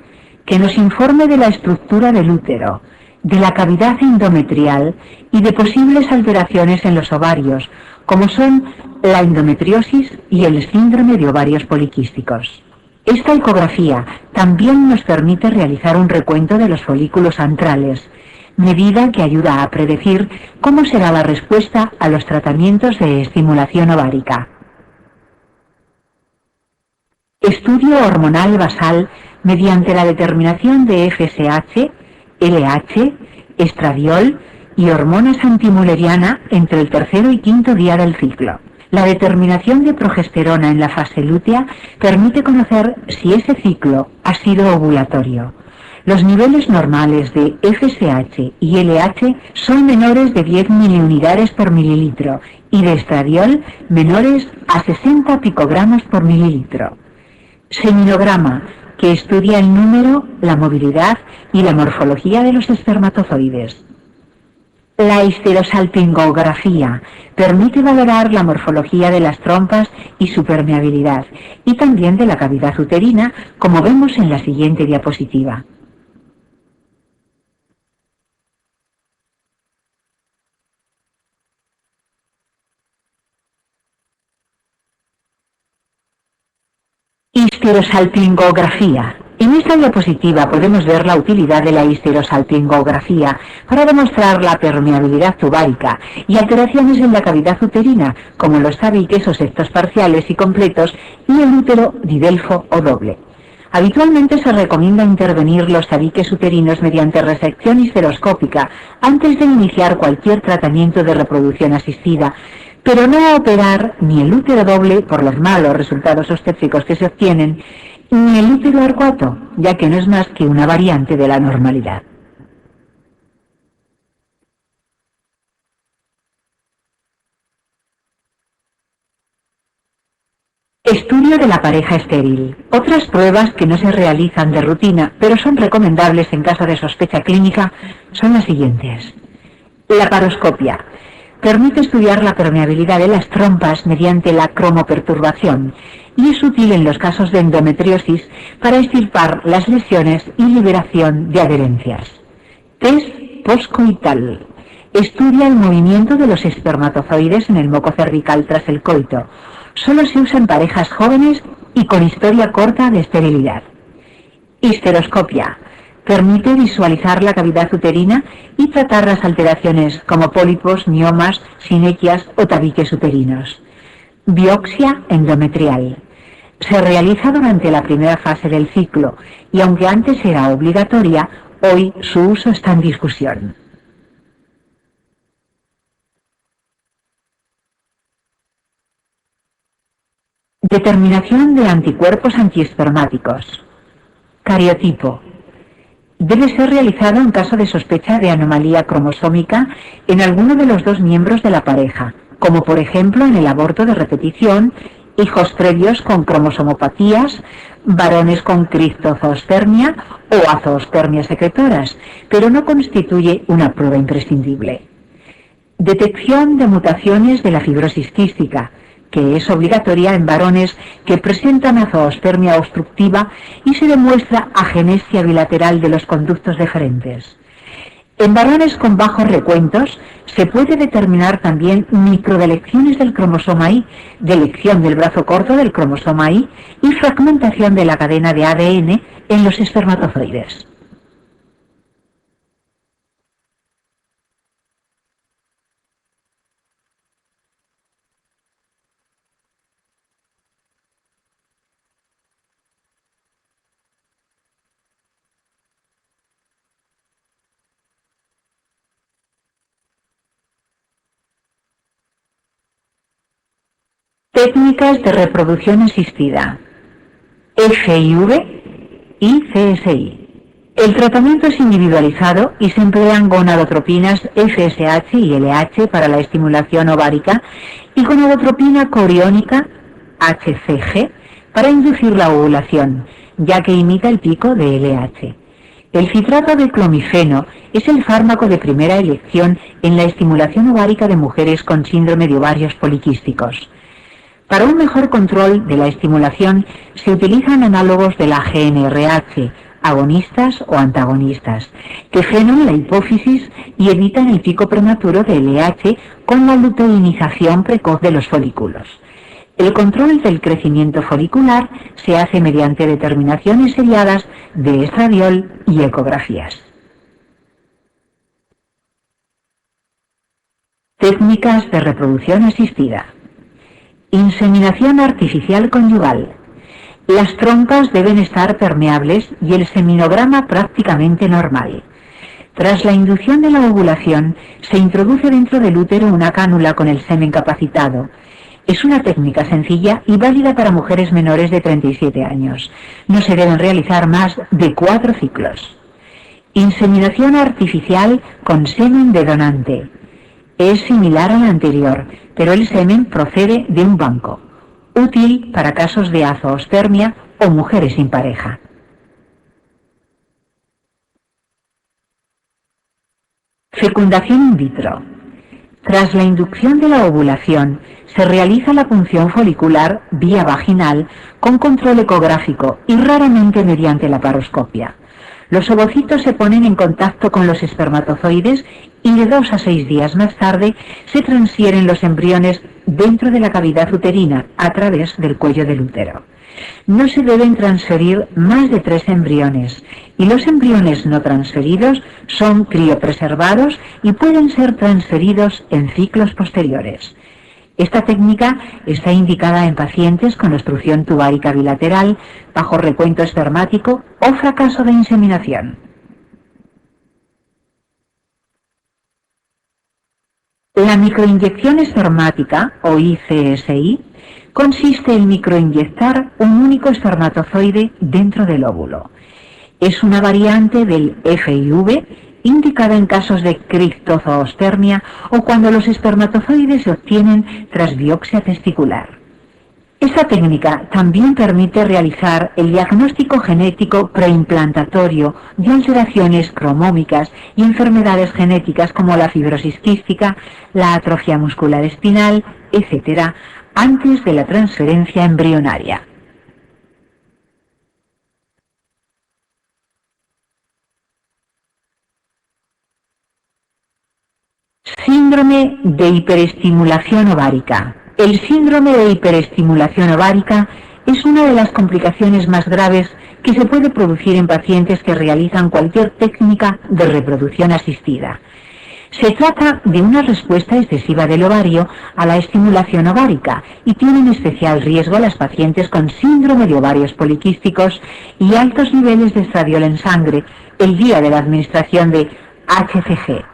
que nos informe de la estructura del útero, de la cavidad endometrial y de posibles alteraciones en los ovarios, como son la endometriosis y el síndrome de ovarios poliquísticos. Esta ecografía también nos permite realizar un recuento de los folículos antrales, medida que ayuda a predecir cómo será la respuesta a los tratamientos de estimulación ovárica. Estudio hormonal basal mediante la determinación de FSH, LH, estradiol y hormonas antimuleriana entre el tercero y quinto día del ciclo. La determinación de progesterona en la fase lútea permite conocer si ese ciclo ha sido ovulatorio. Los niveles normales de FSH y LH son menores de 10 miliunidades por mililitro y de estradiol menores a 60 picogramos por mililitro. Seminograma, que estudia el número, la movilidad y la morfología de los espermatozoides. La histerosalpingografía permite valorar la morfología de las trompas y su permeabilidad, y también de la cavidad uterina, como vemos en la siguiente diapositiva. Histerosalpingografía. En esta diapositiva podemos ver la utilidad de la histerosalpingografía para demostrar la permeabilidad tubaria y alteraciones en la cavidad uterina, como los tabiques o septos parciales y completos y el útero didelfo o doble. Habitualmente se recomienda intervenir los tabiques uterinos mediante resección histeroscópica antes de iniciar cualquier tratamiento de reproducción asistida, pero no operar ni el útero doble por los malos resultados obstétricos que se obtienen, ni el útero arcuato, ya que no es más que una variante de la normalidad. Estudio de la pareja estéril. Otras pruebas que no se realizan de rutina, pero son recomendables en caso de sospecha clínica, son las siguientes. La paroscopia. Permite estudiar la permeabilidad de las trompas mediante la cromoperturbación y es útil en los casos de endometriosis para extirpar las lesiones y liberación de adherencias. Test postcoital. Estudia el movimiento de los espermatozoides en el moco cervical tras el coito. Solo se usa en parejas jóvenes y con historia corta de esterilidad. Histeroscopia. Permite visualizar la cavidad uterina y tratar las alteraciones como pólipos, miomas, sinequias o tabiques uterinos. Biopsia endometrial. Se realiza durante la primera fase del ciclo y aunque antes era obligatoria, hoy su uso está en discusión. Determinación de anticuerpos antiespermáticos. Cariotipo. Debe ser realizado en caso de sospecha de anomalía cromosómica en alguno de los dos miembros de la pareja, como por ejemplo en el aborto de repetición, hijos previos con cromosomopatías, varones con cristozoospermia o azoospermias secretoras, pero no constituye una prueba imprescindible. Detección de mutaciones de la fibrosis quística. que es obligatoria en varones que presentan azoospermia obstructiva y se demuestra agenesia bilateral de los conductos deferentes. En varones con bajos recuentos se puede determinar también microdelecciones del cromosoma Y, delección del brazo corto del cromosoma Y y fragmentación de la cadena de ADN en los espermatozoides. Técnicas de reproducción asistida, FIV y CSI. El tratamiento es individualizado y se emplean gonadotropinas FSH y LH para la estimulación ovárica y gonadotropina coriónica HCG para inducir la ovulación, ya que imita el pico de LH. El citrato de clomifeno es el fármaco de primera elección en la estimulación ovárica de mujeres con síndrome de ovarios poliquísticos. Para un mejor control de la estimulación se utilizan análogos de la GnRH, agonistas o antagonistas, que frenan la hipófisis y evitan el pico prematuro de LH con la luteinización precoz de los folículos. El control del crecimiento folicular se hace mediante determinaciones seriadas de estradiol y ecografías. Técnicas de reproducción asistida. Inseminación artificial conyugal. Las trompas deben estar permeables y el seminograma prácticamente normal. Tras la inducción de la ovulación, se introduce dentro del útero una cánula con el semen capacitado. Es una técnica sencilla y válida para mujeres menores de 37 años. No se deben realizar más de 4 ciclos. Inseminación artificial con semen de donante. Es similar a la anterior, pero el semen procede de un banco, útil para casos de azoospermia o mujeres sin pareja. Fecundación in vitro. Tras la inducción de la ovulación, se realiza la punción folicular vía vaginal con control ecográfico y raramente mediante la paroscopia. Los ovocitos se ponen en contacto con los espermatozoides y de 2 a 6 días más tarde se transfieren los embriones dentro de la cavidad uterina a través del cuello del útero. No se deben transferir más de 3 embriones y los embriones no transferidos son criopreservados y pueden ser transferidos en ciclos posteriores. Esta técnica está indicada en pacientes con obstrucción tubárica bilateral, bajo recuento espermático o fracaso de inseminación. La microinyección espermática, o ICSI, consiste en microinyectar un único espermatozoide dentro del óvulo. Es una variante del FIV, indicada en casos de criptozoospermia o cuando los espermatozoides se obtienen tras biopsia testicular. Esta técnica también permite realizar el diagnóstico genético preimplantatorio de alteraciones cromómicas y enfermedades genéticas como la fibrosis quística, la atrofia muscular espinal, etc., antes de la transferencia embrionaria. Síndrome de hiperestimulación ovárica. El síndrome de hiperestimulación ovárica es una de las complicaciones más graves que se puede producir en pacientes que realizan cualquier técnica de reproducción asistida. Se trata de una respuesta excesiva del ovario a la estimulación ovárica y tienen especial riesgo las pacientes con síndrome de ovarios poliquísticos y altos niveles de estradiol en sangre el día de la administración de HCG.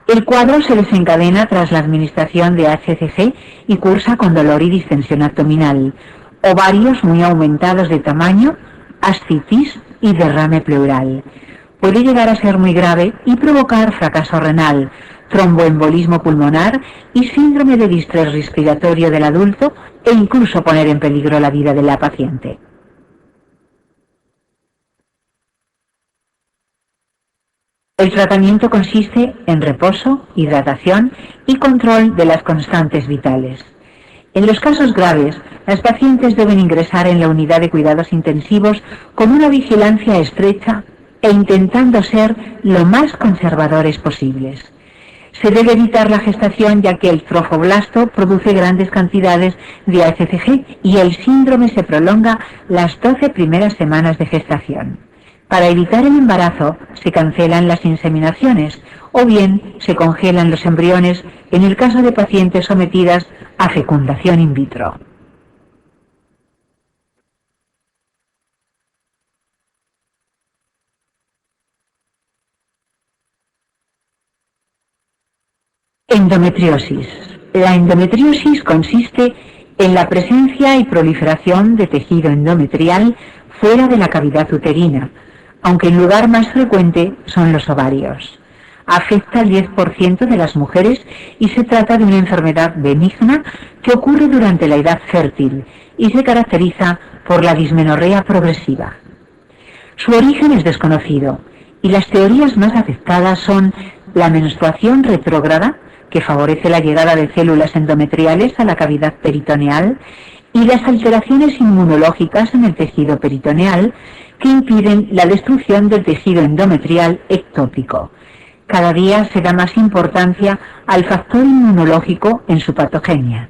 El cuadro se desencadena tras la administración de HCG y cursa con dolor y distensión abdominal, ovarios muy aumentados de tamaño, ascitis y derrame pleural. Puede llegar a ser muy grave y provocar fracaso renal, tromboembolismo pulmonar y síndrome de distrés respiratorio del adulto e incluso poner en peligro la vida de la paciente. El tratamiento consiste en reposo, hidratación y control de las constantes vitales. En los casos graves, las pacientes deben ingresar en la unidad de cuidados intensivos con una vigilancia estrecha e intentando ser lo más conservadores posibles. Se debe evitar la gestación ya que el trofoblasto produce grandes cantidades de HCG y el síndrome se prolonga las 12 primeras semanas de gestación. Para evitar el embarazo se cancelan las inseminaciones o bien se congelan los embriones en el caso de pacientes sometidas a fecundación in vitro. Endometriosis. La endometriosis consiste en la presencia y proliferación de tejido endometrial fuera de la cavidad uterina, aunque el lugar más frecuente son los ovarios. Afecta al 10% de las mujeres y se trata de una enfermedad benigna que ocurre durante la edad fértil y se caracteriza por la dismenorrea progresiva. Su origen es desconocido y las teorías más aceptadas son la menstruación retrógrada, que favorece la llegada de células endometriales a la cavidad peritoneal, y las alteraciones inmunológicas en el tejido peritoneal que impiden la destrucción del tejido endometrial ectópico. Cada día se da más importancia al factor inmunológico en su patogenia.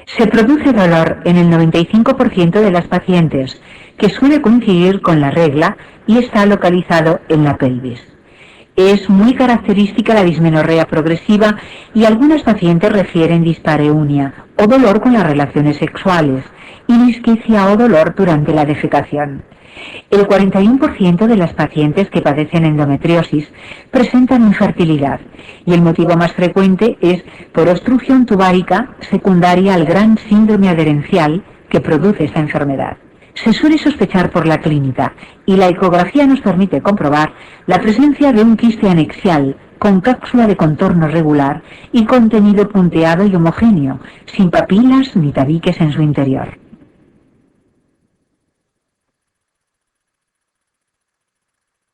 Se produce dolor en el 95% de las pacientes, que suele coincidir con la regla y está localizado en la pelvis. Es muy característica la dismenorrea progresiva y algunas pacientes refieren dispareunia o dolor con las relaciones sexuales y disquicia o dolor durante la defecación. El 41% de las pacientes que padecen endometriosis presentan infertilidad y el motivo más frecuente es por obstrucción tubárica secundaria al gran síndrome adherencial que produce esta enfermedad. Se suele sospechar por la clínica y la ecografía nos permite comprobar la presencia de un quiste anexial con cápsula de contorno regular y contenido punteado y homogéneo, sin papilas ni tabiques en su interior.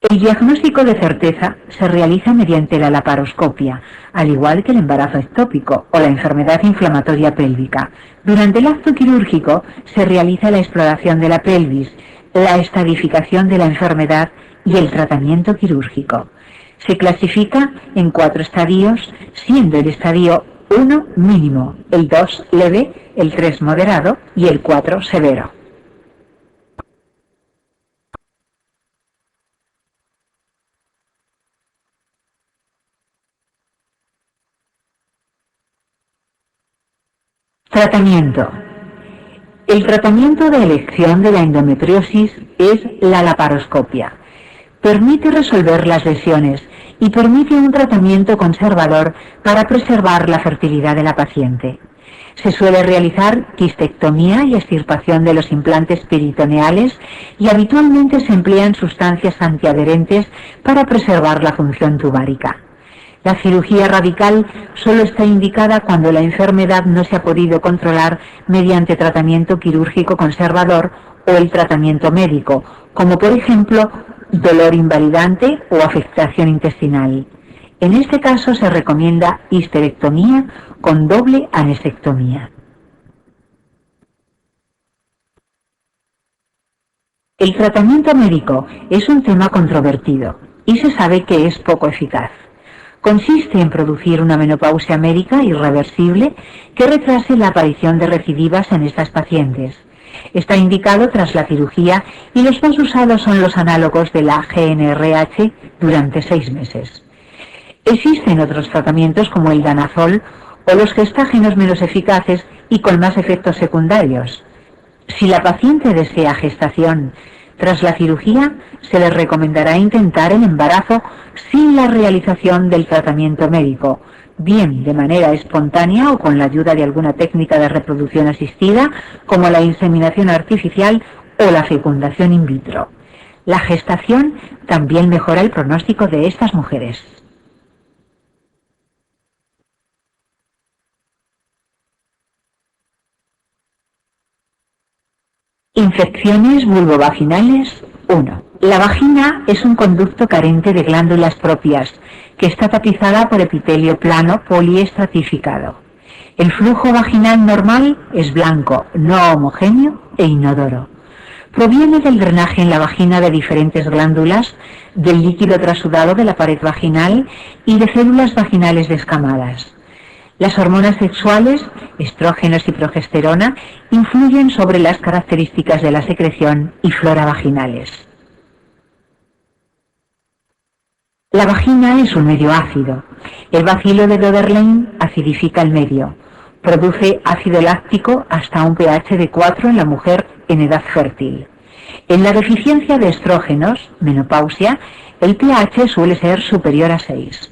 El diagnóstico de certeza se realiza mediante la laparoscopia, al igual que el embarazo ectópico o la enfermedad inflamatoria pélvica. Durante el acto quirúrgico se realiza la exploración de la pelvis, la estadificación de la enfermedad y el tratamiento quirúrgico. Se clasifica en 4 estadios, siendo el estadio 1 mínimo, el 2 leve, el 3 moderado y el 4 severo. Tratamiento. El tratamiento de elección de la endometriosis es la laparoscopia. Permite resolver las lesiones y permite un tratamiento conservador para preservar la fertilidad de la paciente. Se suele realizar quistectomía y extirpación de los implantes peritoneales y habitualmente se emplean sustancias antiadherentes para preservar la función tubárica. La cirugía radical solo está indicada cuando la enfermedad no se ha podido controlar mediante tratamiento quirúrgico conservador o el tratamiento médico, como por ejemplo dolor invalidante o afectación intestinal. En este caso se recomienda histerectomía con doble anestectomía. El tratamiento médico es un tema controvertido y se sabe que es poco eficaz. Consiste en producir una menopausia médica irreversible que retrase la aparición de recidivas en estas pacientes. Está indicado tras la cirugía y los más usados son los análogos de la GnRH durante 6 meses. Existen otros tratamientos como el danazol o los gestágenos menos eficaces y con más efectos secundarios. Si la paciente desea gestación tras la cirugía, se les recomendará intentar el embarazo sin la realización del tratamiento médico, bien de manera espontánea o con la ayuda de alguna técnica de reproducción asistida, como la inseminación artificial o la fecundación in vitro. La gestación también mejora el pronóstico de estas mujeres. Infecciones vulvovaginales 1. La vagina es un conducto carente de glándulas propias, que está tapizada por epitelio plano poliestratificado. El flujo vaginal normal es blanco, no homogéneo e inodoro. Proviene del drenaje en la vagina de diferentes glándulas, del líquido trasudado de la pared vaginal y de células vaginales descamadas. Las hormonas sexuales, estrógenos y progesterona, influyen sobre las características de la secreción y flora vaginales. La vagina es un medio ácido. El bacilo de Doederlein acidifica el medio. Produce ácido láctico hasta un pH de 4 en la mujer en edad fértil. En la deficiencia de estrógenos, menopausia, el pH suele ser superior a 6.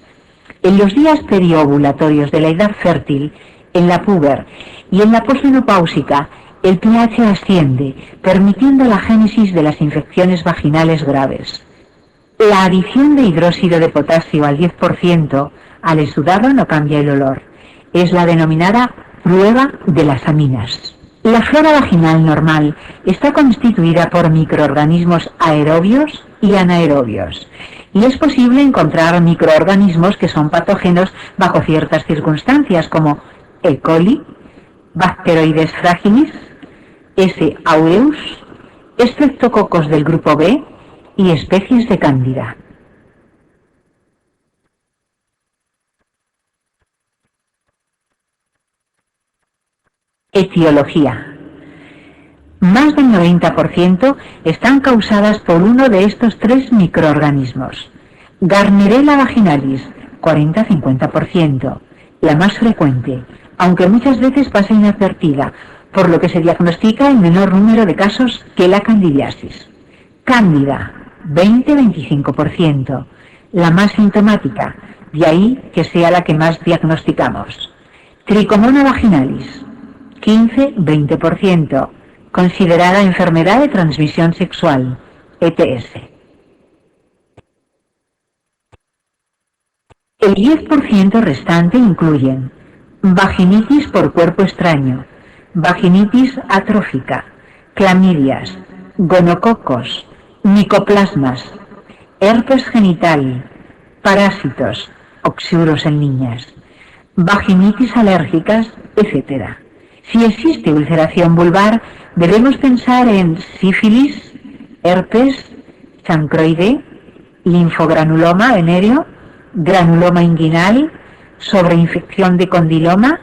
En los días periovulatorios de la edad fértil, en la puber y en la posmenopáusica, el pH asciende, permitiendo la génesis de las infecciones vaginales graves. La adición de hidróxido de potasio al 10% al exudado no cambia el olor. Es la denominada prueba de las aminas. La flora vaginal normal está constituida por microorganismos aerobios y anaerobios, y es posible encontrar microorganismos que son patógenos bajo ciertas circunstancias, como E. coli, Bacteroides fragilis, S. aureus, estreptococos del grupo B y especies de cándida. Etiología. Más del 90% están causadas por uno de estos tres microorganismos. Gardnerella vaginalis, 40-50%, la más frecuente, aunque muchas veces pasa inadvertida, por lo que se diagnostica en menor número de casos que la candidiasis. Cándida, 20-25%, la más sintomática, de ahí que sea la que más diagnosticamos. Tricomona vaginalis, 15-20%, considerada enfermedad de transmisión sexual, ETS. El 10% restante incluyen vaginitis por cuerpo extraño, vaginitis atrófica, clamidias, gonococos, micoplasmas, herpes genital, parásitos, oxiuros en niñas, vaginitis alérgicas, etc. Si existe ulceración vulvar, debemos pensar en sífilis, herpes, chancroide, linfogranuloma venéreo, granuloma inguinal, sobreinfección de condiloma,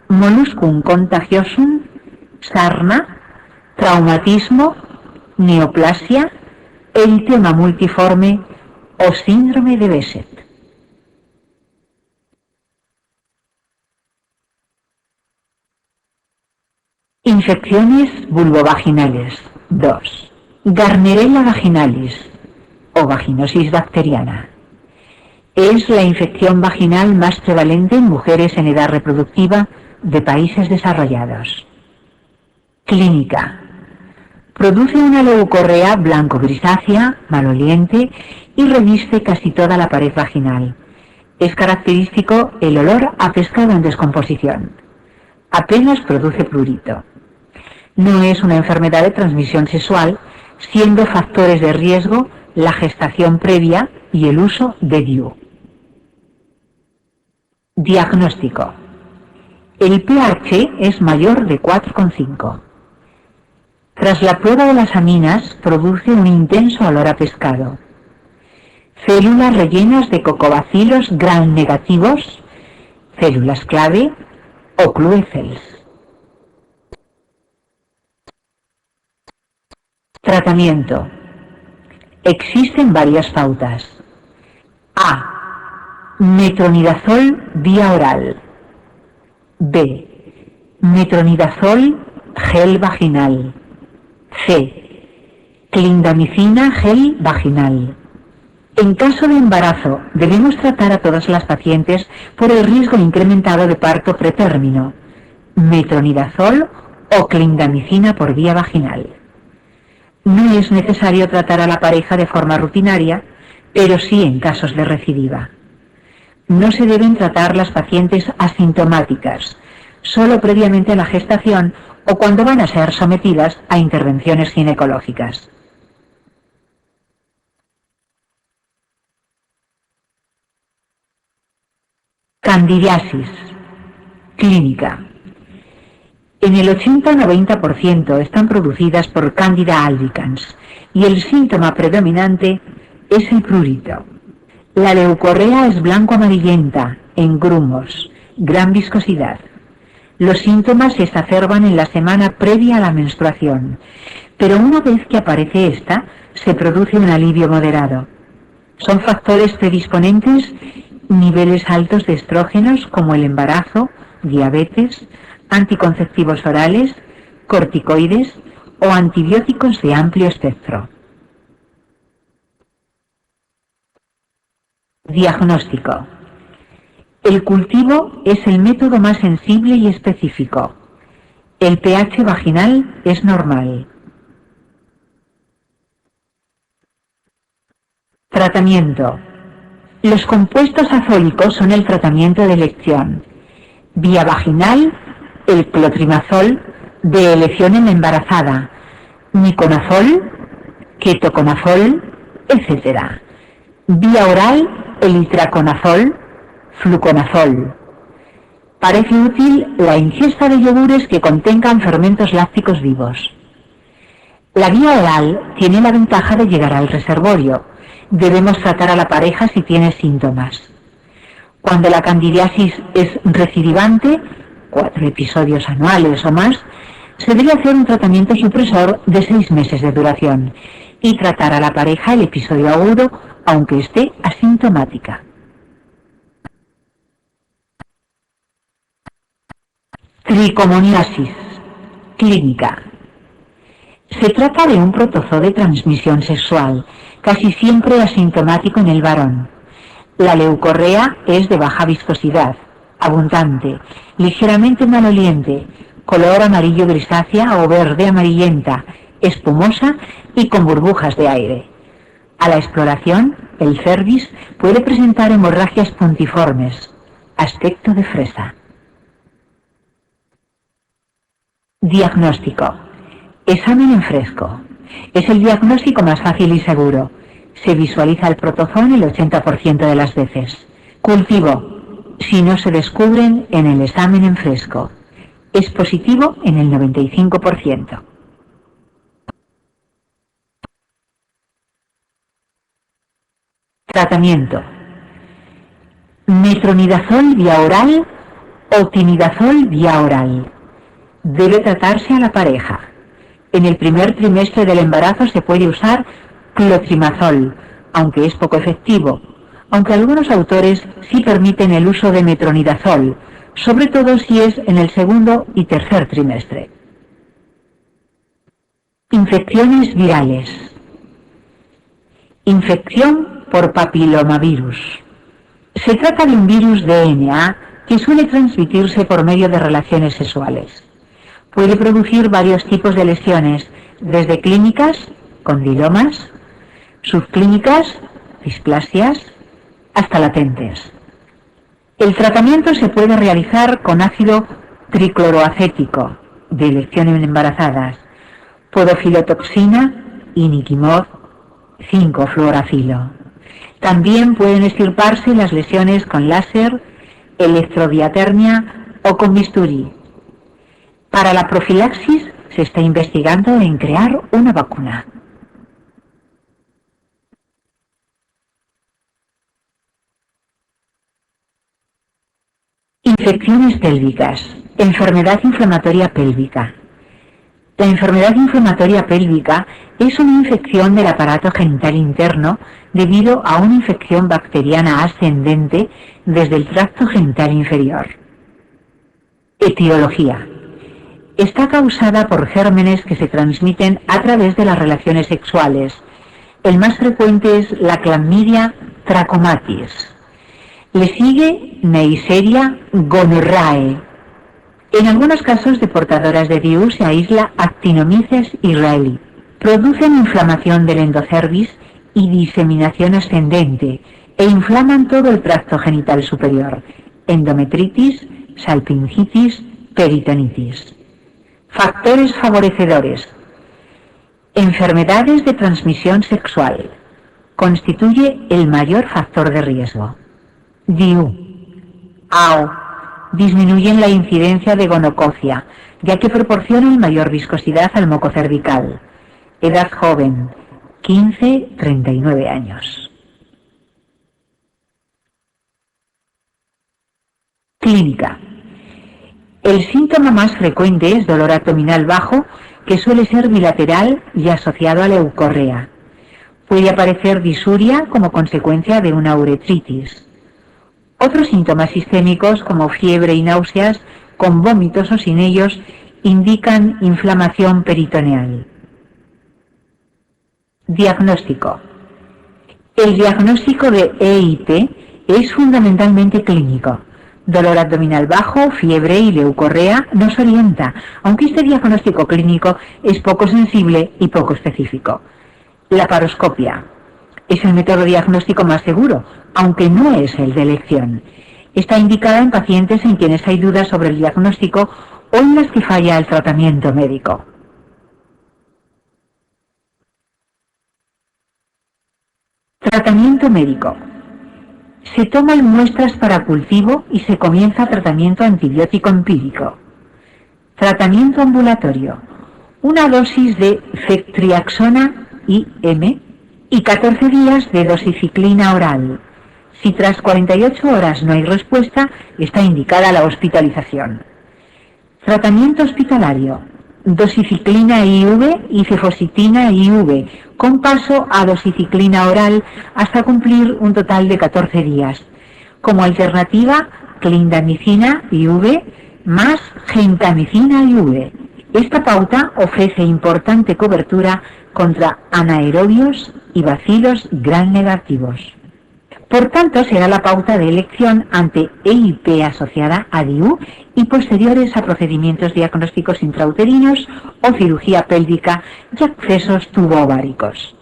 molluscum contagiosum, sarna, traumatismo, neoplasia, eritema multiforme o síndrome de Behçet. Infecciones vulvovaginales. 2. Gardnerella vaginalis o vaginosis bacteriana. Es la infección vaginal más prevalente en mujeres en edad reproductiva de países desarrollados. Clínica. Produce una leucorrea blanco-grisácea, maloliente y reviste casi toda la pared vaginal. Es característico el olor a pescado en descomposición. Apenas produce prurito. No es una enfermedad de transmisión sexual, siendo factores de riesgo la gestación previa y el uso de DIU. Diagnóstico. El pH es mayor de 4,5. Tras la prueba de las aminas, produce un intenso olor a pescado. Células rellenas de cocobacilos gram negativos, células clave o cluecels. Tratamiento. Existen varias pautas. A. Metronidazol vía oral. B. Metronidazol gel vaginal. C. Clindamicina gel vaginal. En caso de embarazo, debemos tratar a todas las pacientes por el riesgo incrementado de parto pretérmino, metronidazol o clindamicina por vía vaginal. No es necesario tratar a la pareja de forma rutinaria, pero sí en casos de recidiva. No se deben tratar las pacientes asintomáticas, solo previamente a la gestación o cuando van a ser sometidas a intervenciones ginecológicas. Candidiasis. Clínica. En el 80-90% están producidas por Candida albicans y el síntoma predominante es el prurito. La leucorrea es blanco-amarillenta, en grumos, gran viscosidad. Los síntomas se exacerban en la semana previa a la menstruación, pero una vez que aparece esta, se produce un alivio moderado. Son factores predisponentes niveles altos de estrógenos como el embarazo, diabetes, anticonceptivos orales, corticoides o antibióticos de amplio espectro. Diagnóstico. El cultivo es el método más sensible y específico. El pH vaginal es normal. Tratamiento. Los compuestos azólicos son el tratamiento de elección. Vía vaginal, el clotrimazol, de elección en la embarazada, miconazol, ketoconazol, etc. Vía oral, el itraconazol, fluconazol. Parece útil la ingesta de yogures que contengan fermentos lácticos vivos. La vía oral tiene la ventaja de llegar al reservorio. Debemos tratar a la pareja si tiene síntomas. Cuando la candidiasis es recidivante, 4 episodios anuales o más, se debe hacer un tratamiento supresor de 6 meses de duración y tratar a la pareja el episodio agudo, aunque esté asintomática. Tricomoniasis. Clínica. Se trata de un protozoo de transmisión sexual, casi siempre asintomático en el varón. La leucorrea es de baja viscosidad, abundante, ligeramente maloliente, color amarillo grisácea o verde amarillenta, espumosa y con burbujas de aire. A la exploración, el cervix puede presentar hemorragias puntiformes, aspecto de fresa. Diagnóstico. Examen en fresco. Es el diagnóstico más fácil y seguro. Se visualiza el protozoo el 80% de las veces. Cultivo. Si no se descubren en el examen en fresco. Es positivo en el 95%. Tratamiento. Metronidazol vía oral o tinidazol vía oral. Debe tratarse a la pareja. En el primer trimestre del embarazo se puede usar clotrimazol, aunque es poco efectivo, aunque algunos autores sí permiten el uso de metronidazol, sobre todo si es en el segundo y tercer trimestre. Infecciones virales. Infección por papilomavirus. Se trata de un virus DNA que suele transmitirse por medio de relaciones sexuales. Puede producir varios tipos de lesiones, desde clínicas, condilomas, subclínicas, displasias, hasta latentes. El tratamiento se puede realizar con ácido tricloroacético, de elección en embarazadas, podofilotoxina, iniquimod, 5-fluoracilo. También pueden extirparse las lesiones con láser, electrodiatermia o con bisturí. Para la profilaxis se está investigando en crear una vacuna. Infecciones pélvicas. Enfermedad inflamatoria pélvica. La enfermedad inflamatoria pélvica es una infección del aparato genital interno debido a una infección bacteriana ascendente desde el tracto genital inferior. Etiología. Está causada por gérmenes que se transmiten a través de las relaciones sexuales. El más frecuente es la Chlamydia trachomatis. Le sigue Neisseria gonorrhoeae. En algunos casos de portadoras de DIU se aísla Actinomyces israeli. Producen inflamación del endocervix y diseminación ascendente e inflaman todo el tracto genital superior. Endometritis, salpingitis, peritonitis. Factores favorecedores. Enfermedades de transmisión sexual. Constituye el mayor factor de riesgo. DIU. AO. Disminuyen la incidencia de gonococia, ya que proporcionan mayor viscosidad al moco cervical. Edad joven, 15-39 años. Clínica. El síntoma más frecuente es dolor abdominal bajo, que suele ser bilateral y asociado a leucorrea. Puede aparecer disuria como consecuencia de una uretritis. Otros síntomas sistémicos como fiebre y náuseas, con vómitos o sin ellos, indican inflamación peritoneal. Diagnóstico. El diagnóstico de EIP es fundamentalmente clínico. Dolor abdominal bajo, fiebre y leucorrea nos orienta, aunque este diagnóstico clínico es poco sensible y poco específico. Laparoscopia es el método diagnóstico más seguro, aunque no es el de elección. Está indicada en pacientes en quienes hay dudas sobre el diagnóstico o en las que falla el tratamiento médico. Tratamiento médico. Se toman muestras para cultivo y se comienza tratamiento antibiótico empírico. Tratamiento ambulatorio. Una dosis de ceftriaxona IM y 14 días de dosiciclina oral. Si tras 48 horas no hay respuesta, está indicada la hospitalización. Tratamiento hospitalario. Dosiciclina IV y cefositina IV, con paso a dosiciclina oral hasta cumplir un total de 14 días. Como alternativa, clindamicina IV más gentamicina IV. Esta pauta ofrece importante cobertura contra anaerobios y bacilos gram negativos. Por tanto, será la pauta de elección ante EIP asociada a DIU y posteriores a procedimientos diagnósticos intrauterinos o cirugía pélvica y accesos tuboováricos.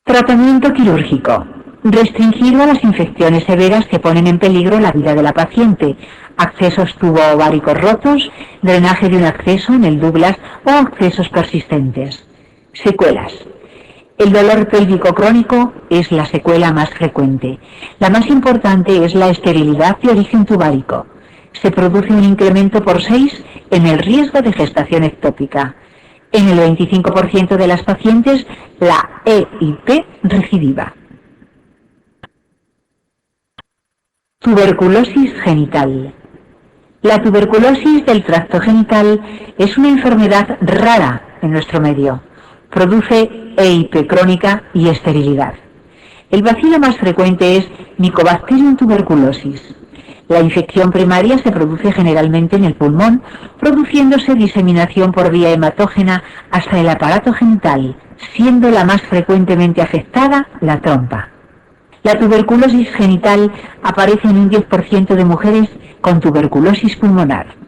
Tratamiento quirúrgico. Restringido a las infecciones severas que ponen en peligro la vida de la paciente, accesos tuboováricos rotos, drenaje de un acceso en el Douglas o accesos persistentes. Secuelas. El dolor pélvico crónico es la secuela más frecuente. La más importante es la esterilidad de origen tubaríco. Se produce un incremento por 6 en el riesgo de gestación ectópica. En el 25% de las pacientes, la EIP recidiva. Tuberculosis genital. La tuberculosis del tracto genital es una enfermedad rara en nuestro medio. Produce EIP crónica y esterilidad. El bacilo más frecuente es Mycobacterium tuberculosis. La infección primaria se produce generalmente en el pulmón, produciéndose diseminación por vía hematógena hasta el aparato genital, siendo la más frecuentemente afectada la trompa. La tuberculosis genital aparece en un 10% de mujeres con tuberculosis pulmonar.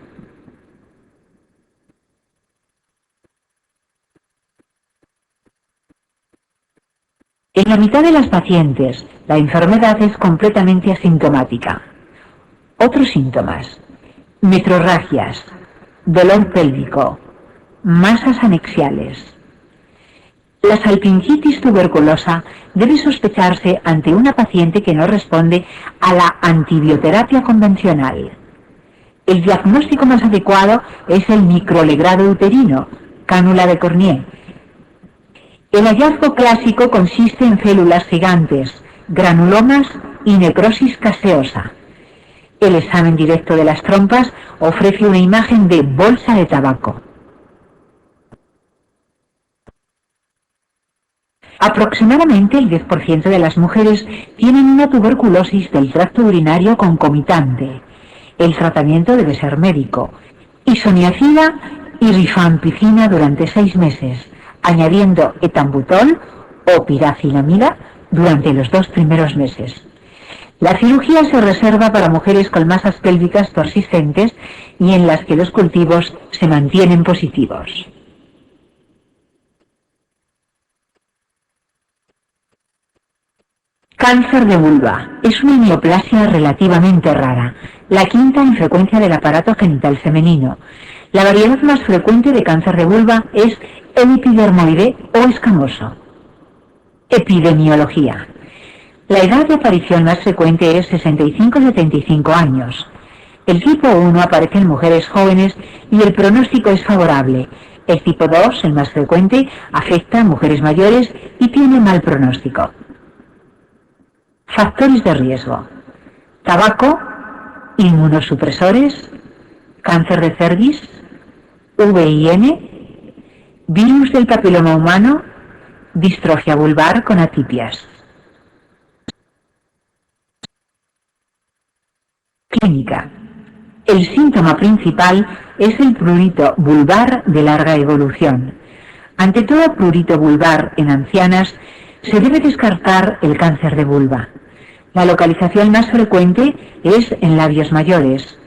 En la mitad de las pacientes, la enfermedad es completamente asintomática. Otros síntomas: metrorragias, dolor pélvico, masas anexiales. La salpingitis tuberculosa debe sospecharse ante una paciente que no responde a la antibioterapia convencional. El diagnóstico más adecuado es el microlegrado uterino, cánula de Cornier. El hallazgo clásico consiste en células gigantes, granulomas y necrosis caseosa. El examen directo de las trompas ofrece una imagen de bolsa de tabaco. Aproximadamente el 10% de las mujeres tienen una tuberculosis del tracto urinario concomitante. El tratamiento debe ser médico. Isoniazida y rifampicina durante 6 meses, añadiendo etambutol o piracinamida durante los 2 primeros meses. La cirugía se reserva para mujeres con masas pélvicas persistentes y en las que los cultivos se mantienen positivos. Cáncer de vulva. Es una neoplasia relativamente rara, la quinta en frecuencia del aparato genital femenino. La variedad más frecuente de cáncer de vulva es el epidermoide o escamoso. Epidemiología. La edad de aparición más frecuente es 65-75 años. El tipo 1 aparece en mujeres jóvenes y el pronóstico es favorable. El tipo 2, el más frecuente, afecta a mujeres mayores y tiene mal pronóstico. Factores de riesgo: tabaco, inmunosupresores, cáncer de cervix, VIN, virus del papiloma humano, distrofia vulvar con atipias. Clínica. El síntoma principal es el prurito vulvar de larga evolución. Ante todo prurito vulvar en ancianas, se debe descartar el cáncer de vulva. La localización más frecuente es en labios mayores.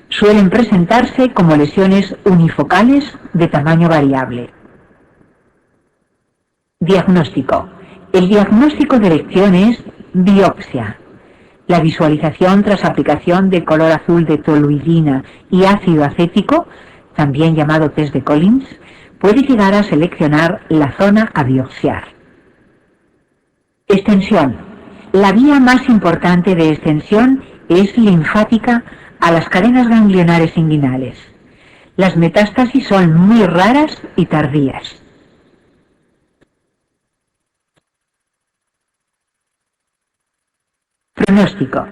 Suelen presentarse como lesiones unifocales de tamaño variable. Diagnóstico. El diagnóstico de elección es biopsia. La visualización tras aplicación de color azul de toluidina y ácido acético, también llamado test de Collins, puede llegar a seleccionar la zona a biopsiar. Extensión. La vía más importante de extensión es linfática a las cadenas ganglionares inguinales. Las metástasis son muy raras y tardías. Pronóstico.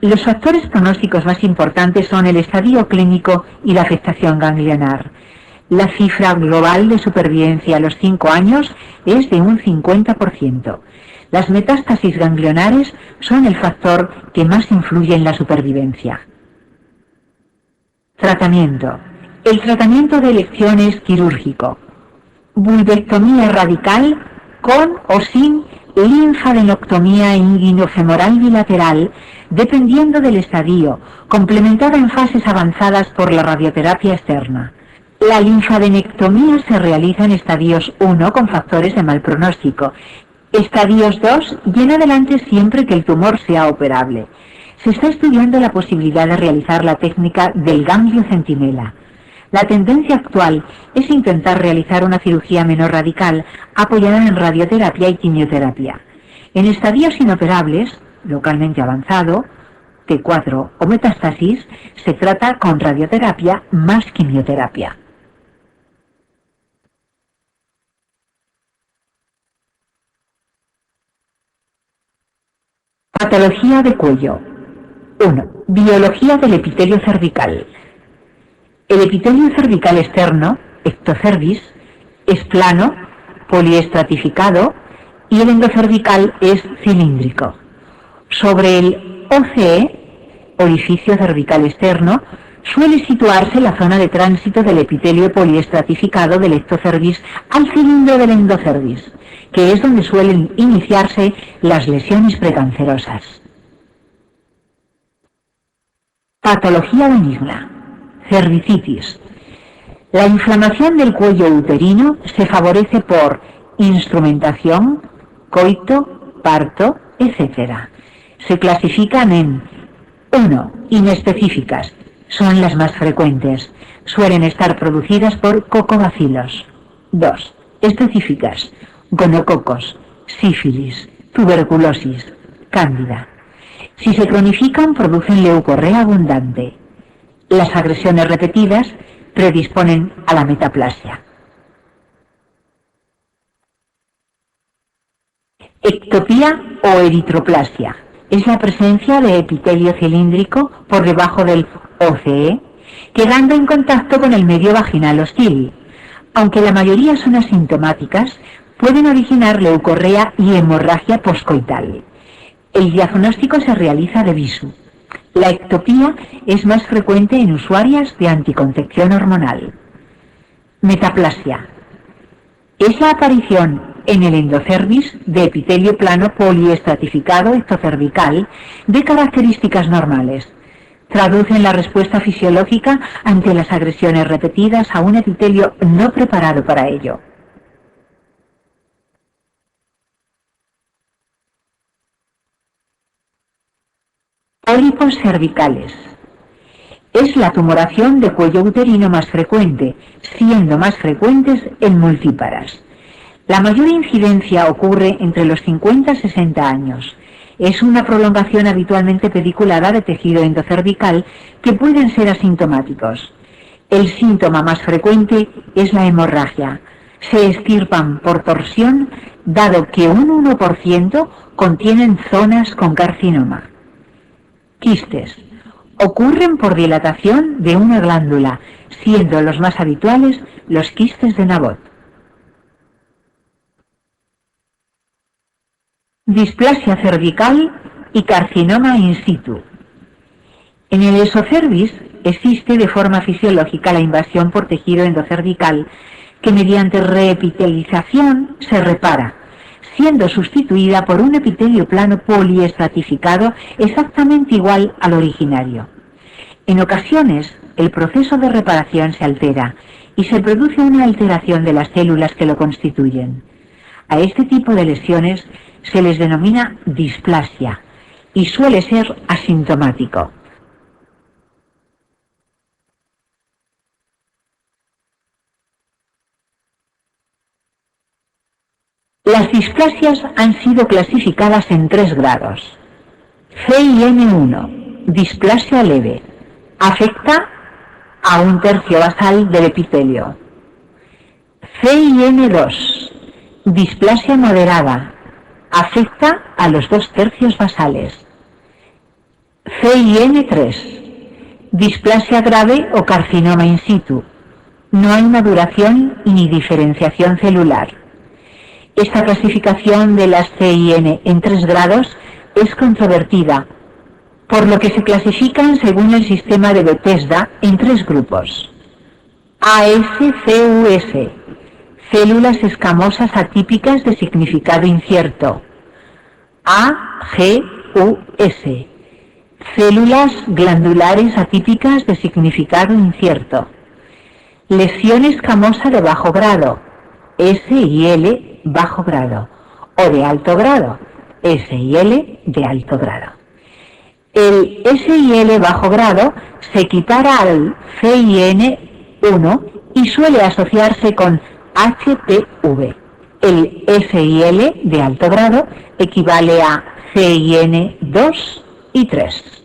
Los factores pronósticos más importantes son el estadio clínico y la afectación ganglionar. La cifra global de supervivencia a los 5 años es de un 50%. Las metástasis ganglionares son el factor que más influye en la supervivencia. Tratamiento. El tratamiento de elección es quirúrgico. Vulvectomía radical con o sin linfadenectomía inguinofemoral bilateral, dependiendo del estadio, complementada en fases avanzadas por la radioterapia externa. La linfadenectomía se realiza en estadios 1 con factores de mal pronóstico, estadios 2 y en adelante siempre que el tumor sea operable. Se está estudiando la posibilidad de realizar la técnica del ganglio centinela. La tendencia actual es intentar realizar una cirugía menor radical apoyada en radioterapia y quimioterapia. En estadios inoperables, localmente avanzado, T4 o metástasis, se trata con radioterapia más quimioterapia. Patología de cuello. 1. Biología del epitelio cervical. El epitelio cervical externo, ectocervis, es plano, poliestratificado y el endocervical es cilíndrico. Sobre el OCE, orificio cervical externo, suele situarse la zona de tránsito del epitelio poliestratificado del ectocervis al cilindro del endocervis, que es donde suelen iniciarse las lesiones precancerosas. Patología benigna. Cervicitis. La inflamación del cuello uterino se favorece por instrumentación, coito, parto, etc. Se clasifican en 1. Inespecíficas. Son las más frecuentes. Suelen estar producidas por cocobacilos. 2. Específicas. Gonococos, sífilis, tuberculosis, cándida. Si se cronifican, producen leucorrea abundante. Las agresiones repetidas predisponen a la metaplasia. Ectopía o eritroplasia es la presencia de epitelio cilíndrico por debajo del OCE, quedando en contacto con el medio vaginal hostil. Aunque la mayoría son asintomáticas, pueden originar leucorrea y hemorragia poscoital. El diagnóstico se realiza de visu. La ectopía es más frecuente en usuarias de anticoncepción hormonal. Metaplasia. Es la aparición en el endocervis de epitelio plano poliestratificado ectocervical de características normales. Traducen la respuesta fisiológica ante las agresiones repetidas a un epitelio no preparado para ello. Pólipos cervicales. Es la tumoración de cuello uterino más frecuente, siendo más frecuentes en multíparas. La mayor incidencia ocurre entre los 50 y 60 años. Es una prolongación habitualmente pediculada de tejido endocervical que pueden ser asintomáticos. El síntoma más frecuente es la hemorragia. Se extirpan por torsión, dado que un 1% contienen zonas con carcinoma. Quistes. Ocurren por dilatación de una glándula, siendo los más habituales los quistes de Nabot. Displasia cervical y carcinoma in situ. En el esocervis existe de forma fisiológica la invasión por tejido endocervical que mediante reepitelización se repara, siendo sustituida por un epitelio plano poliestratificado exactamente igual al originario. En ocasiones, el proceso de reparación se altera y se produce una alteración de las células que lo constituyen. A este tipo de lesiones se les denomina displasia y suele ser asintomático. Las displasias han sido clasificadas en 3 grados. CIN1, displasia leve, afecta a 1/3 basal del epitelio. CIN2, displasia moderada, afecta a los 2/3 basales. CIN3, displasia grave o carcinoma in situ. No hay maduración ni diferenciación celular. Esta clasificación de las CIN en 3 grados es controvertida, por lo que se clasifican según el sistema de Bethesda en 3 grupos. ASCUS, células escamosas atípicas de significado incierto. AGUS, células glandulares atípicas de significado incierto. Lesión escamosa de bajo grado, SIL bajo grado, o de alto grado, SIL de alto grado. El SIL bajo grado se equipara al CIN1 y suele asociarse con HPV. El SIL de alto grado equivale a CIN2 y 3.